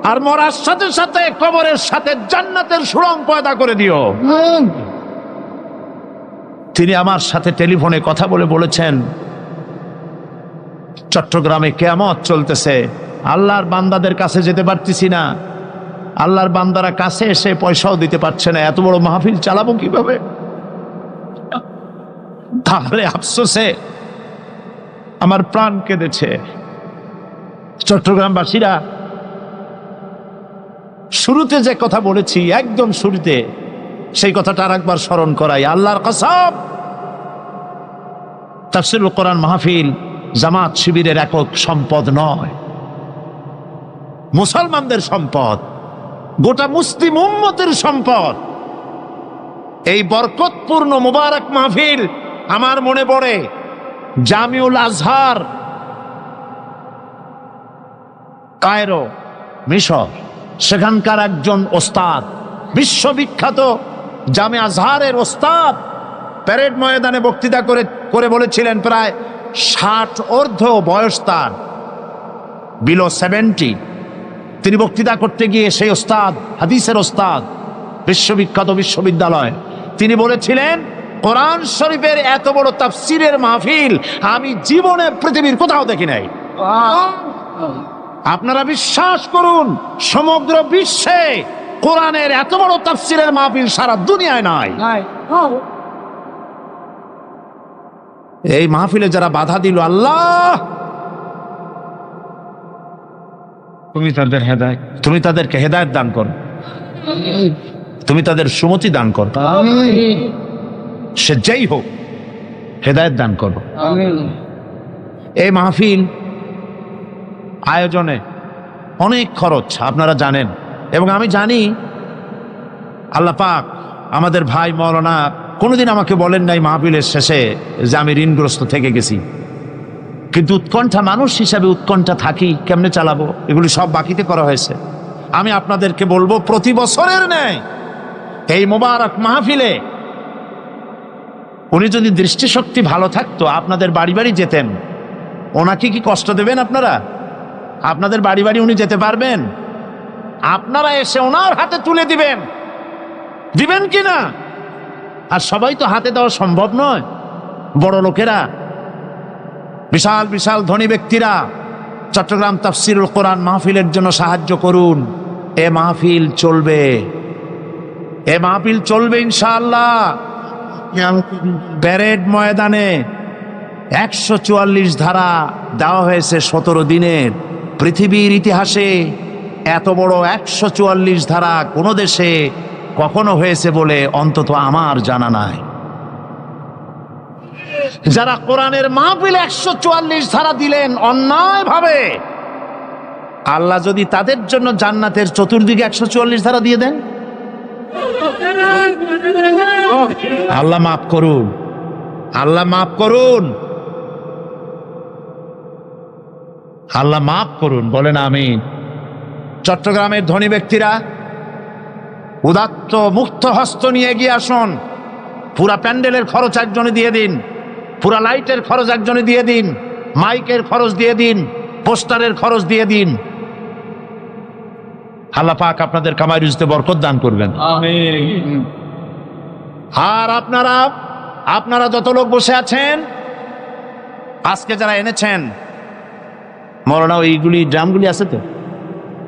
আর মরার সাথে সাথে কবরের সাথে জান্নাতের সুড়ঙ্গ পয়দা করে দিও। তিনি আমার সাথে টেলিফোনে কথা বলে বলেছেন, চট্টগ্রামে কিয়ামত চলতেছে, আল্লাহর বান্দাদের কাছে যেতে পারতেছি না, আল্লাহর বান্দারা কাছে এসে পয়সাও দিতে পারছে না, এত বড় মাহফিল চালাবো কিভাবে? তাহলে আফসোসে আমার প্রাণ কেঁদেছে। চট্টগ্রামবাসীরা, শুরুতে যে কথা বলেছি, একদম শুরুতে সেই কথাটা আরেকবার স্মরণ করাই। আল্লাহর কসম, তাফসীরুল কোরআন মাহফিল জামাত শিবিরের একক সম্পদ নয়, মুসলমানদের সম্পদ, গোটা মুসলিম উম্মতের সম্পদ। এই বরকতপূর্ণ মুবারক মাহফিল আমার মনে পড়ে জামিউল আজহার, কায়রো, মিশর। সেখানকার একজন ওস্তাদ, বিশ্ববিখ্যাত জামে আজহারের ওস্তাদ, প্যারেড ময়দানে বক্তৃতা করে বলেছিলেন, প্রায় 60 ঊর্ধ্ব বয়স তার, বিলো 70। তিনি বক্তৃতা করতে গিয়ে সেই ওস্তাদ, হাদিসের ওস্তাদ, বিশ্ববিখ্যাত বিশ্ববিদ্যালয়, তিনি বলেছিলেন, কোরআন শরীফের এত বড় তাফসীরের মাহফিল আমি জীবনে পৃথিবীর কোথাও দেখি নাই। আপনারা বিশ্বাস করুন, সমগ্র বিশ্বে কোরআনের এত বড় তাফসীরের মাহফিল সারা দুনিয়ায় নাই। এই মাহফিলে যারা বাধা দিল, আল্লাহ তুমি তাদের হেদায়েত, তুমি তাদেরকে হেদায়েত দান করো, তুমি তাদের সুমতি দান করো, সে যেই হোক হেদায়েত দান করো। এই মাহফিল আয়োজনে অনেক খরচ আপনারা জানেন, এবং আমি জানি আল্লাহ পাক আমাদের ভাই মৌলানা কোনোদিন আমাকে বলেন নাই মাহফিলের শেষে যে আমি ঋণগ্রস্ত থেকে গেছি, কিন্তু উৎকণ্ঠা, মানুষ হিসাবে উৎকণ্ঠা থাকি, কেমনে চালাবো, এগুলি সব বাকিতে করা হয়েছে। আমি আপনাদেরকে বলবো, প্রতি বছরের ন্যায় এই মোবারক মাহফিলে উনি যদি দৃষ্টিশক্তি ভালো থাকতো আপনাদের বাড়ি বাড়ি যেতেন। ওনাকে কি কষ্ট দেবেন আপনারা? আপনাদের বাড়ি বাড়ি উনি যেতে পারবেন? আপনারা এসে ওনার হাতে তুলে দিবেন, দিবেন কি না? আর সবাই তো হাতে দেওয়া সম্ভব নয়। বড় লোকেরা, বিশাল বিশাল ধনী ব্যক্তিরা চট্টগ্রাম তাফসিরুল কোরআন মাহফিলের জন্য সাহায্য করুন। এ মাহফিল চলবে, এ মাহফিল চলবে ইনশাআল্লাহ। প্যারেড ময়দানে 144 ধারা দেওয়া হয়েছে 17 দিনের। পৃথিবীর ইতিহাসে এত বড় 144 ধারা কোন দেশে কখনো হয়েছে বলে অন্তত আমার জানা নাই। যারা কোরআনের মাহফিলে 144 ধারা দিলেন অন্যায় ভাবে, আল্লাহ যদি তাদের জন্য জান্নাতের চতুর্দিকে 144 ধারা দিয়ে দেন, আল্লাহ মাফ করুন, আল্লাহ মাফ করুন, আল্লাহ মাফ করুন, বলেন আমিন। চট্টগ্রামের ধনী ব্যক্তিরা উদাত্ত মুক্ত হস্ত নিয়ে এগিয়ে আসুন। পুরা প্যান্ডেলের খরচ একজনে দিয়ে দিন, পুরা লাইটের খরচ একজনে দিয়ে দিন, মাইকের খরচ দিয়ে দিন, পোস্টারের খরচ দিয়ে দিন। আল্লাহ পাক আপনাদের কামাই রুজিতে বরকত দান করবেন। আর আপনারা যত লোক বসে আছেন, আজকে যারা এনেছেন মৌলানা, এইগুলি ড্রামগুলি আছে তো,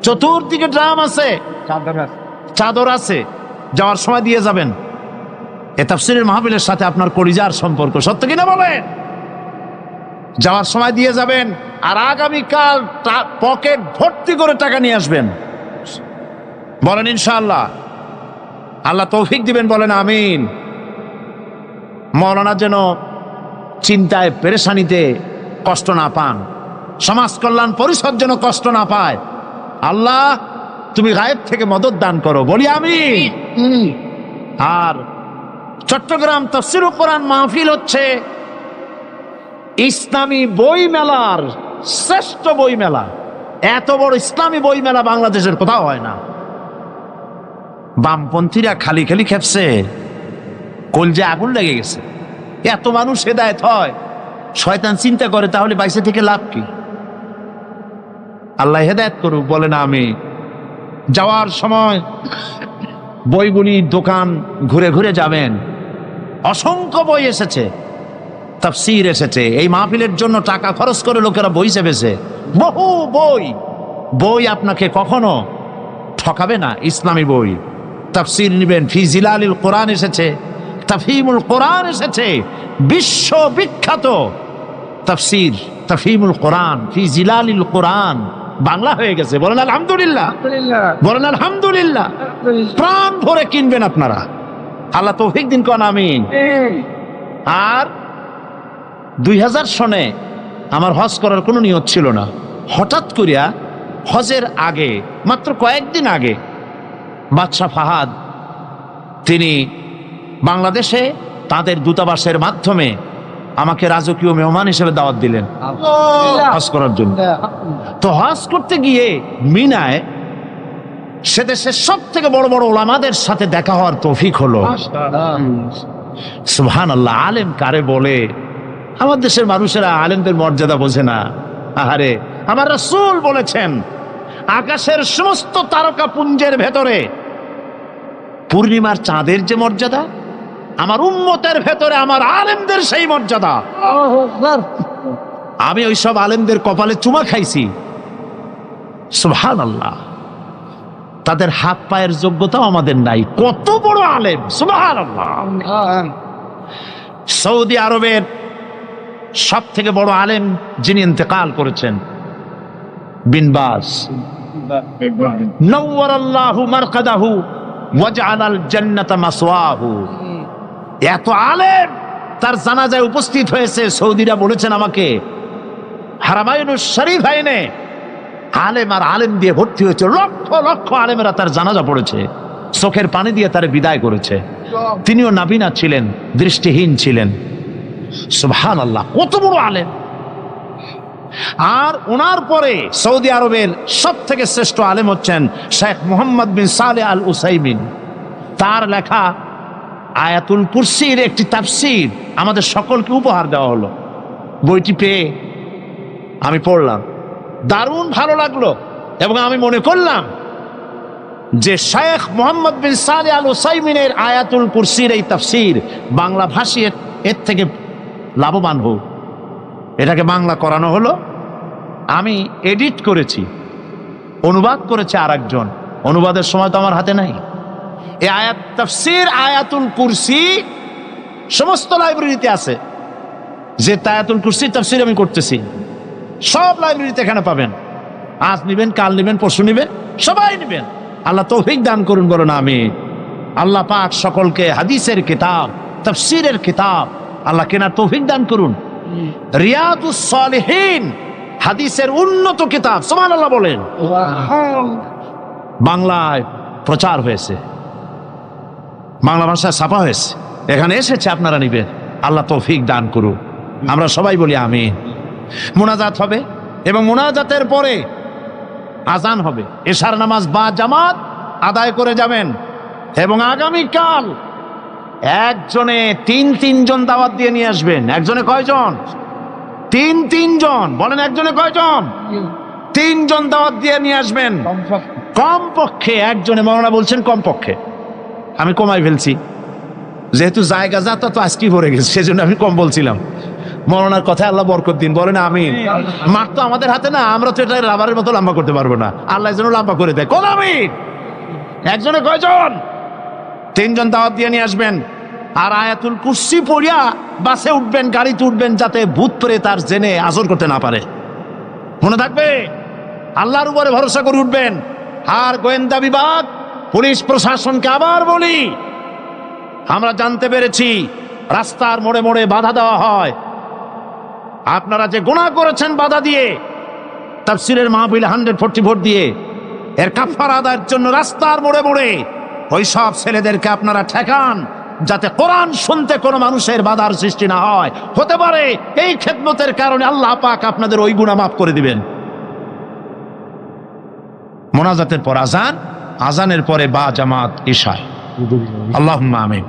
চতুর্দিকে ড্রাম আছে, চাদর আছে, যাওয়ার সময় দিয়ে যাবেন। এ তাফসীরের মাহফিলের সাথে আপনার কলিজার সম্পর্ক, সত্য কিনা বলেন? যাওয়ার সময় দিয়ে যাবেন, আর আগামীকাল পকেট ভর্তি করে টাকা নিয়ে আসবেন। বলেন ইনশাআল্লাহ। আল্লাহ তৌফিক দিবেন, বলেন আমিন। মৌলানা যেন চিন্তায় পেরেশানিতে কষ্ট না পান, সমাজ কল্যাণ পরিষদ যেন কষ্ট না পায়। আল্লাহ তুমি গায়েব থেকে মদত দান করো, বলি আমিন। আর চট্টগ্রাম তাফসীরুল কোরআন মাহফিল হচ্ছে ইসলামী বই মেলার শ্রেষ্ঠ বই মেলা। এত বড় ইসলামী বই মেলা বাংলাদেশের কোথাও হয় না। বামপন্থীরা খালি খালি খেপছে, কলজে আগুন লেগে গেছে। এত মানুষ হেদায়েত হয়, শয়তান চিন্তা করে তাহলে বাইসে থেকে লাভ কি? আল্লাহ হেদায়েত করুক, বলেন আমি। যাওয়ার সময় বইগুলি দোকান ঘুরে ঘুরে যাবেন। অসংখ্য বই এসেছে, তাফসীর এসেছে। এই মাহফিলের জন্য টাকা খরচ করে লোকেরা বই চেপেছে, বহু বই। বই আপনাকে কখনো ঠকাবে না। ইসলামী বই তাফসীর নেবেন, ফি জিলালিল কোরআন এসেছে, তাফহিমুল কোরআন এসেছে, বিশ্ব বিখ্যাত তাফসীর তাফহিমুল কোরআন ফি জিলালিল কোরআন বাংলা হয়ে গেছে। বলেন আলহামদুলিল্লাহ, বলেন আলহামদুলিল্লাহ। প্রাণ ভরে কিনবেন আপনারা, আল্লাহ তৌফিক দিন, কোন আমিন। আর 2000 সনে আমার হজ করার কোনো নিয়ত ছিল না। হঠাৎ করিয়া হজের আগে, মাত্র কয়েকদিন আগে, বাদশাহ ফাহাদ তিনি বাংলাদেশে তাদের দূতাবাসের মাধ্যমে আমাকে রাজকীয় মেহমান হিসেবে দাওয়াত দিলেন হজ করার জন্য। তো হজ করতে গিয়ে মিনায় সে দেশের সব থেকে বড় বড় ওলামাদের সাথে দেখা হওয়ার তৌফিক হলো। সুবহানাল্লাহ। আলেম কারে বলে? আমার দেশের মানুষেরা আলেমদের মর্যাদা বোঝে না। আহারে, আমার রাসূল বলেছেন, আকাশের সমস্ত তারকা পুঞ্জের ভেতরে পূর্ণিমার চাঁদের যে মর্যাদা, আমার উম্মতের ভেতরে আমার আলেমদের সেই মর্যাদা। আমি ওই সব আলেমদের কপালে চুমা খাইছি। সুবহানাল্লাহ। তাদের হাত পায়ের যোগ্যতাও আমাদের নাই। কত বড় আলেম! সুবহানাল্লাহ। সৌদি আরবের সব থেকে বড় আলেম যিনি ইন্তেকাল করেছেন, বিন বাজ, নওয়ারাল্লাহু মারকাদাহু ওয়াজআলাল জান্নাতা মাসওয়াহু। এত আলেম তার জানাজায় উপস্থিত হয়েছে। সৌদিরা বলেছেন আমাকে, হারামাইনুশ শরীফাইনে আলেম আর আলেম দিয়ে ভর্তি হয়েছে, লক্ষ লক্ষ আলেমেরা তার জানাজা পড়েছে, চোখের পানি দিয়ে তার বিদায় করেছে। তিনিও নাবিনা ছিলেন, দৃষ্টিহীন ছিলেন। সুবহানাল্লাহ, কত বড় আলেম। আর ওনার পরে সৌদি আরবের সব থেকে শ্রেষ্ঠ আলেম হচ্ছেন শেখ মুহাম্মদ বিন সালেহ আল উসাইমিন। তার লেখা আয়াতুল কুরসির একটি তাফসীর আমাদের সকলকে উপহার দেওয়া হলো। বইটি পেয়ে আমি পড়লাম, দারুণ ভালো লাগলো, এবং আমি মনে করলাম যে শেখ মুহাম্মদ বিন সালেহ আল উসাইমিনের আয়াতুল কুরসির এই তাফসীর বাংলা ভাষী এর থেকে লাভবান হোক। এটাকে বাংলা করানো হলো, আমি এডিট করেছি, অনুবাদ করেছে আরেকজন। অনুবাদের সময় তো আমার হাতে নাই। এই আয়াত তাফসীর আয়াতুল কুরসি সমস্ত লাইব্রেরিতে আছে। যে আয়াতুল কুরসি তাফসীর আমি করতেছি, সব লাইব্রেরিতে এখানে পাবেন। আজ নিবেন, কাল নিবেন, পরশু নিবেন, সবাই নিবেন। আল্লাহ তৌফিক দান করুন, বলুন আমিন। আল্লাহ পাক সকলকে হাদিসের কিতাব, তাফসীরের কিতাব আল্লাহ কেনার তৌফিক দান করুন। রিয়াদুস সালিহিন হাদিসের উন্নত কিতাব, সুবহানাল্লাহ বলেন, বাংলায় প্রচার হয়েছে, বাংলা ভাষায় ছাপা হয়েছে, এখানে এসেছে, আপনারা নিবেন। আল্লাহ তৌফিক দান করুন, আমরা সবাই বলি আমিন। মুনাজাত হবে এবং মুনাজাতের পরে আজান হবে। এশার নামাজ বা জামাত আদায় করে যাবেন। এবং আগামীকাল একজনে তিন জন দাওয়াত দিয়ে নিয়ে আসবেন। একজনে কয়জন? তিন জন। বলেন একজনে কয়জন? 3 জন দাওয়াত দিয়ে নিয়ে আসবেন কমপক্ষে। একজনে, মৌলানা বলছেন কমপক্ষে, আমি কমাই ফেলছি যেহেতু জায়গা যাতা তো আজকেই ভরে গেছে, সেজন্য আমি কম বলছিলাম। মৌলানার কথায় আল্লাহ বরকত দিন, বলেন আমিন। মাঠ তো আমাদের হাতে না, আমরা তো এটা রাবারের মতো লম্বা করতে পারবো না, আল্লাহ যেন লম্বা করে দেয়। কোন আমিন? একজনে কয়জন? 3 জন দাওয়াত দিয়ে নিয়ে আসবেন। আর আয়াতুল কুরসি পড়িয়া বাসে উঠবেন, গাড়িতে উঠবেন, যাতে ভূত প্রেত তার জেনে আজর করতে না পারে। মনে থাকবে, আল্লাহর উপরে ভরসা করে উঠবেন। আর গোয়েন্দা বিভাগ, পুলিশ প্রশাসনকে আবার বলি, আমরা জানতে পেরেছি রাস্তার মোড়ে মোড়ে বাধা দেওয়া হয়। আপনারা যে গুনাহ করেছেন বাধা দিয়ে, তাফসীরের মাহফিলে 140 ভোট দিয়ে, এর কাফারা আদায়ের জন্য রাস্তার মোড়ে মোড়ে ওই সব ছেলেদেরকে আপনারা ঠেকান, যাতে কোরআন শুনতে কোনো মানুষের বাধার সৃষ্টি না হয়। হতে পারে এই খেদমতের কারণে আল্লাহ পাক আপনাদের ওই গুনাহ মাফ করে দিবেন। মোনাজাতের পর আজান, আজানের পরে বা জামাত ইশা। আল্লাহুম্মা আমিন।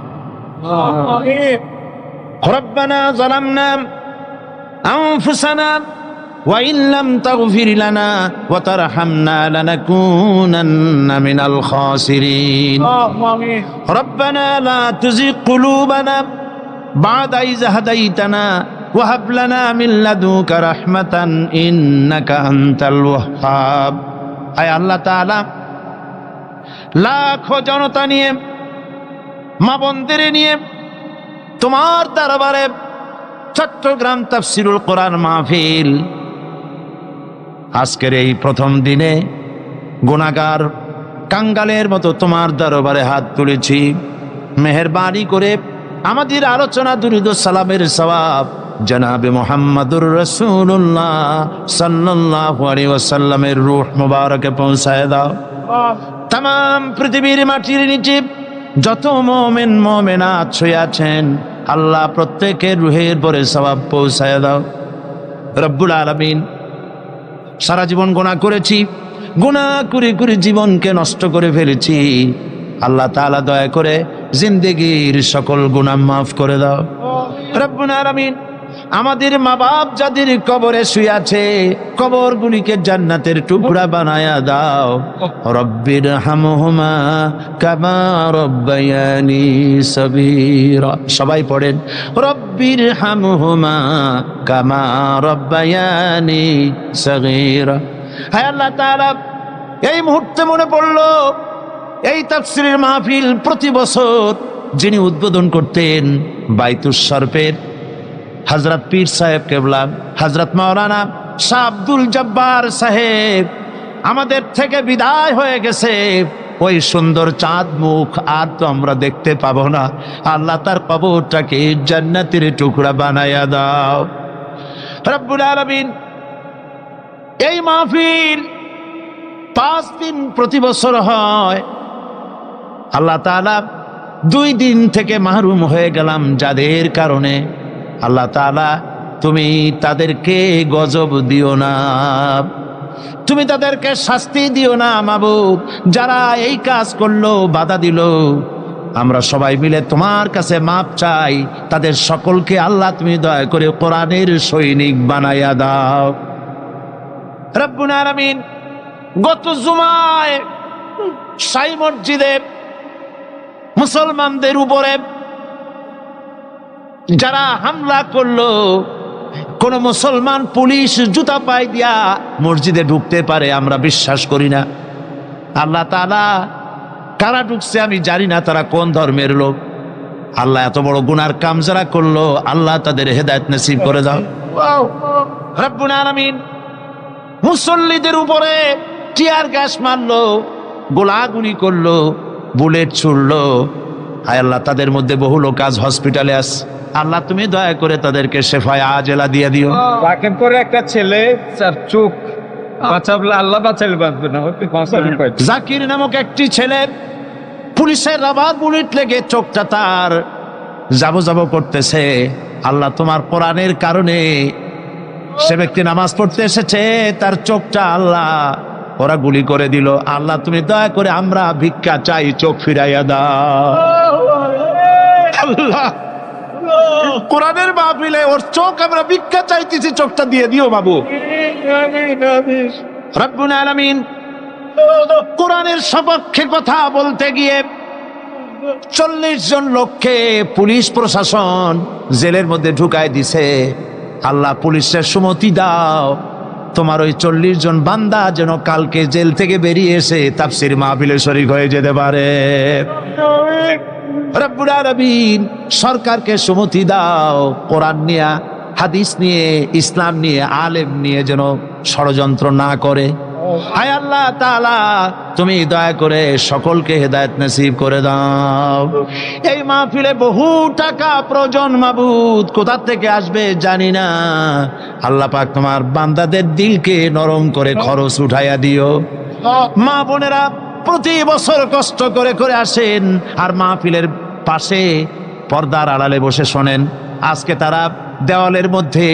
রব্বানা যালামনা আনফুসানা ওয়া ইন লাম তাগফির লানা ওয়া তারহামনা লানাকুনান্না মিনাল খাসিরিন। রব্বানা লা তুযিগ কুলুবানা বা'দা ইয হাদাইতানা ওয়া হাব লানা মিন লাদুনকা রাহমাতান ইন্নাকা আনতাল ওয়াহ্হাব। আয় আল্লাহ তাআলা, লাখো জনতা নিয়ে, মা বোনদের নিয়ে তোমার দরবারে চট্টগ্রাম তাফসীরুল কোরআন মাহফিল আজকের এই প্রথম দিনে গুনাহগার কাঙ্গালের মতো তোমার দরবারে হাত তুলেছি। মেহেরবানি করে আমাদের আলোচনা দুরূদ ও সালামের সওয়াব জনাবে মুহাম্মদুর রাসূলুল্লাহ সাল্লাল্লাহু আলাইহি ওয়াসাল্লামের রূহ মুবারকে পৌঁছায় দাও। তাম পৃথিবীর মাটির নিচে যত মুমিন মুমিনাত শুয়ে আছেন, আল্লাহ প্রত্যেকের রুহের পরে সওয়াব পৌঁছায় দাও রব্বুল আলামিন। সারা জীবন গুনাহ করেছি, গুনাহ করে করে জীবনকে নষ্ট করে ফেলেছি। আল্লাহ তাআলা দয়া করে জিন্দেগীর সকল গুনাহ মাফ করে দাও রব্বুল আলামিন। আমাদের মা বাপ যাদের কবরে শুয়ে আছে, কবরগুলিকে জান্নাতের টুকরা বানায়া দাও। রব্বির হামহুমা কামা রব্বায়ানি সগীরা। সবাই পড়েন, রব্বির হামহুমা কামা রব্বায়ানি সগীরা। হে আল্লাহ তাআলা, এই মুহূর্তে মনে পড়লো এই তাফসীরের মাহফিল প্রতি বছর যিনি উদ্বোধন করতেন বাইতুস শরফের হযরত পীর সাহেব কেবলা, হযরত মাওলানা শাহ আব্দুল জব্বার সাহেব আমাদের থেকে বিদায় হয়ে গেছে। ওই সুন্দর চাঁদ মুখ আর তো আমরা দেখতে পাবো না। আল্লাহ তার কবরটাকে জান্নাতের টুকরা বানায়া দাও রব্বুল আলামিন। এই মাহফিল 5 দিন প্রতি বছর হয়। আল্লাহ তাআলা 2 দিন থেকে মাহরুম হয়ে গেলাম যাদের কারণে। আল্লাহ তাআলা তুমি তাদেরকে গজব দিও না, তুমি তাদেরকে শাস্তি দিও না মাবুদ। যারা এই কাজ করলো, বাধা দিল, আমরা সবাই মিলে তোমার কাছে মাপ চাই। তাদের সকলকে আল্লাহ তুমি দয়া করে কোরআনের সৈনিক বানাইয়া দাও রব্বুল আলামিন। গত জুমায় শাহী মসজিদে মুসলমানদের উপরে যারা হামলা করলো, কোন মুসলমান পুলিশ জুতা পায়ে দিয়া মসজিদে ঢুকতে পারে আমরা বিশ্বাস করি না। আল্লাহ তাআলা কারা ঢুকছে আমি জানি না, তারা কোন ধর্মের লোক। আল্লাহ এত বড় গুনার কাম যারা করলো, আল্লাহ তাদের হেদায়েত নসিব করে দাও রব্বুল আলামিন। মুসল্লিদের উপরে টিয়ার গ্যাস মারলো, গোলাগুলি করলো, বুলেট ছুড়লো। হায় আল্লাহ, তাদের মধ্যে বহু লোক আজ হসপিটালে আছে। আল্লাহ তুমি দয়া করে তাদেরকে শেফায়ে আজেলা দিয়ে দিও। রাকেব করে একটা ছেলে, তার চোখ বাঁচাবলে আল্লাহ বাঁচাইলে বাঁচবে না। জাকির নামক একটি ছেলে, পুলিশের রাবার বুলেট লেগে চোখটা তার যাবো যাবো করতেছে। আল্লাহ তোমার কোরআনের কারণে সে ব্যক্তি নামাজ পড়তে এসেছে, তার চোখটা আল্লাহ ওরা গুলি করে দিল। আল্লাহ তুমি দয়া করে আমরা ভিক্ষা চাই, চোখ ফিরাইয়া দাও আল্লাহ। কোরআনের মাহফিলে ওর চোখ আমরা ভিক্ষা চাইতেছি, চোখটা দিয়ে দিও বাবু রব্বুল আলামিন। কোরআনের সপক্ষে কথা বলতে গিয়ে 40 জন লোককে পুলিশ প্রশাসন জেলের মধ্যে ঢুকায় দিছে। আল্লাহ পুলিশের সুমতি দাও, তোমার ওই 40 জন বান্দা যেন কালকে জেল থেকে বেরিয়ে এসে তাফসীর মাহফিলে শরীক হয়ে যেতে পারে রব্বুল আলামিন। সরকারকে সুমতি দাও, কোরআন নিয়ে, হাদিস নিয়ে, ইসলাম নিয়ে, আলেম নিয়ে যেন ষড়যন্ত্র না করে। হায় আল্লাহ তাআলা তুমি দয়া করে সকলকে হেদায়েত নসিব করে দাও। এই মাহফিলে বহু টাকা প্রয়োজন মাবুদ, কোথা থেকে আসবে জানি না। আল্লাহ পাক তোমার বান্দাদের দিলকে নরম করে খরচ উঠাইয়া দিও। মা বোনেরা প্রতি বছর কষ্ট করে করে আসেন আর মাহফিলের পাশে পর্দার আড়ালে বসে শোনেন। আজকে তারা দেওয়ালের মধ্যে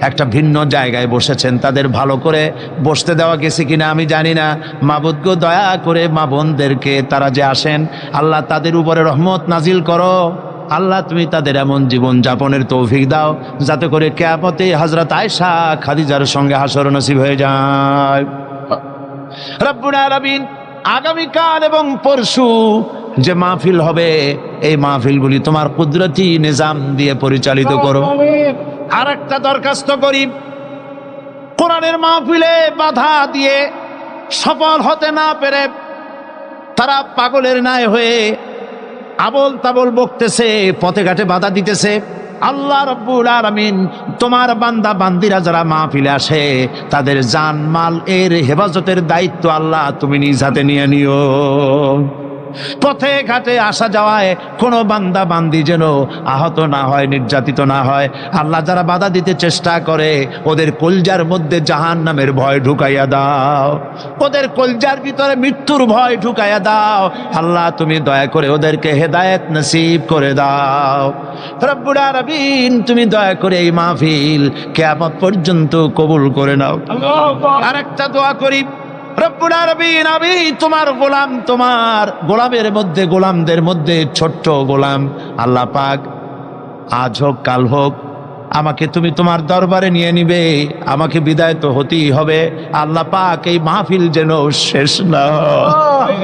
একটা ভিন্ন জায়গায় বসেছেন, তাদের ভালো করে বসতে দেওয়া গেছে কিনা আমি জানি না। মাবুদ গো দয়া করে মা বোনদেরকে, তারা যে আসেন আল্লাহ তাদের উপরে রহমত নাজিল করো। আল্লাহ তুমি তাদের এমন জীবন যাপনের তৌফিক দাও যাতে করে কিয়ামতে হযরত আয়েশা খাদিজার সঙ্গে হাসর নসিব হয়ে যায় রব্বুল আলামিন। আগামীকাল এবং পরশু যে মাহফিল হবে, এই মাহফিলগুলি তোমার কুদরতি নিজাম দিয়ে পরিচালিত করো। আর একটা দরখাস্ত করি, কোরআনের মাহফিলে বাধা দিয়ে সফল হতে না পেরে তারা পাগলের ন্যায় হয়ে আবল তাবল বকতেছে, পথে ঘাটে বাধা দিতেছে। আল্লাহ রব্বুল আলামিন তোমার বান্দা বান্দিরা যারা মাহফিলে আসে তাদের জান মাল এর হেফাজতের দায়িত্ব আল্লাহ তুমি নিজ হাতে নিয়ে নিও। পথে ঘাটে আসা যাওয়ায় কোনো বান্দা বান্দি যেন আহত না হয়, নির্যাতিত না হয়। আল্লাহ যারা বাধা দিতে চেষ্টা করে ওদের কলজার মধ্যে জাহান্নামের ভয় ঢুকাইয়া দাও, ওদের কলজার ভিতরে মৃত্যুর ভয় ঢুকাইয়া দাও। আল্লাহ তুমি দয়া করে ওদেরকে হেদায়েত নসিব করে দাও রব্বুল আলামিন। তুমি দয়া করে এই মাহফিল কিয়ামত পর্যন্ত কবুল করে নাও। আরেকটা দোয়া করি, রব্বুল আলামিন আমি তোমার গোলাম, তোমার গোলামের মধ্যে, গোলামদের মধ্যে ছোট্ট গোলাম। আল্লাহ পাক আজ হোক কাল হোক আমাকে তুমি তোমার দরবারে নিয়ে নিবে, আমাকে বিদায় তো হতেই হবে। আল্লাহ পাক এই মাহফিল যেন শেষ না হয়,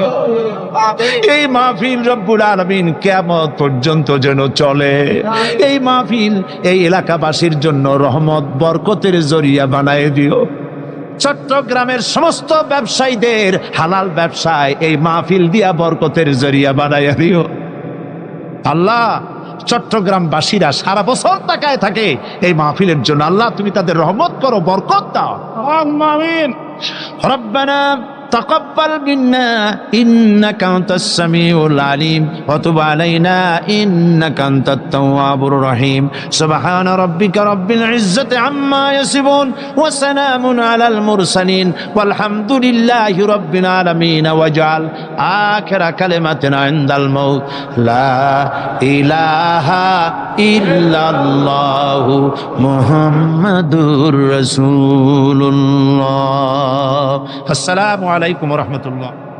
এই মাহফিল রব্বুল আলামিন কিয়ামত পর্যন্ত যেন চলে। এই মাহফিল এই এলাকাবাসীর জন্য রহমত বরকতের জরিয়া বানায় দিও। চট্টগ্রামের সমস্ত ব্যবসায়ীদের হালাল ব্যবসায় এই মাহফিল দিয়া বরকতের জরিয়া বানাইয়া দিও। আল্লাহ চট্টগ্রামবাসীরা সারা বছর তাকায় থাকে এই মাহফিলের জন্য। আল্লাহ তুমি তাদের রহমত করো, বরকত দাও। আমিন। রব্বানা تقبل منا إنك أنت السميع العليم وتب علينا إنك أنت التواب الرحيم سبحان ربك رب العزة عما يصفون وسلام على المرسلين والحمد لله رب العالمين واجعل آخر كلمة عند الموت لا إله إلا الله محمد رسول الله। السلام عليكم ورحمة الله।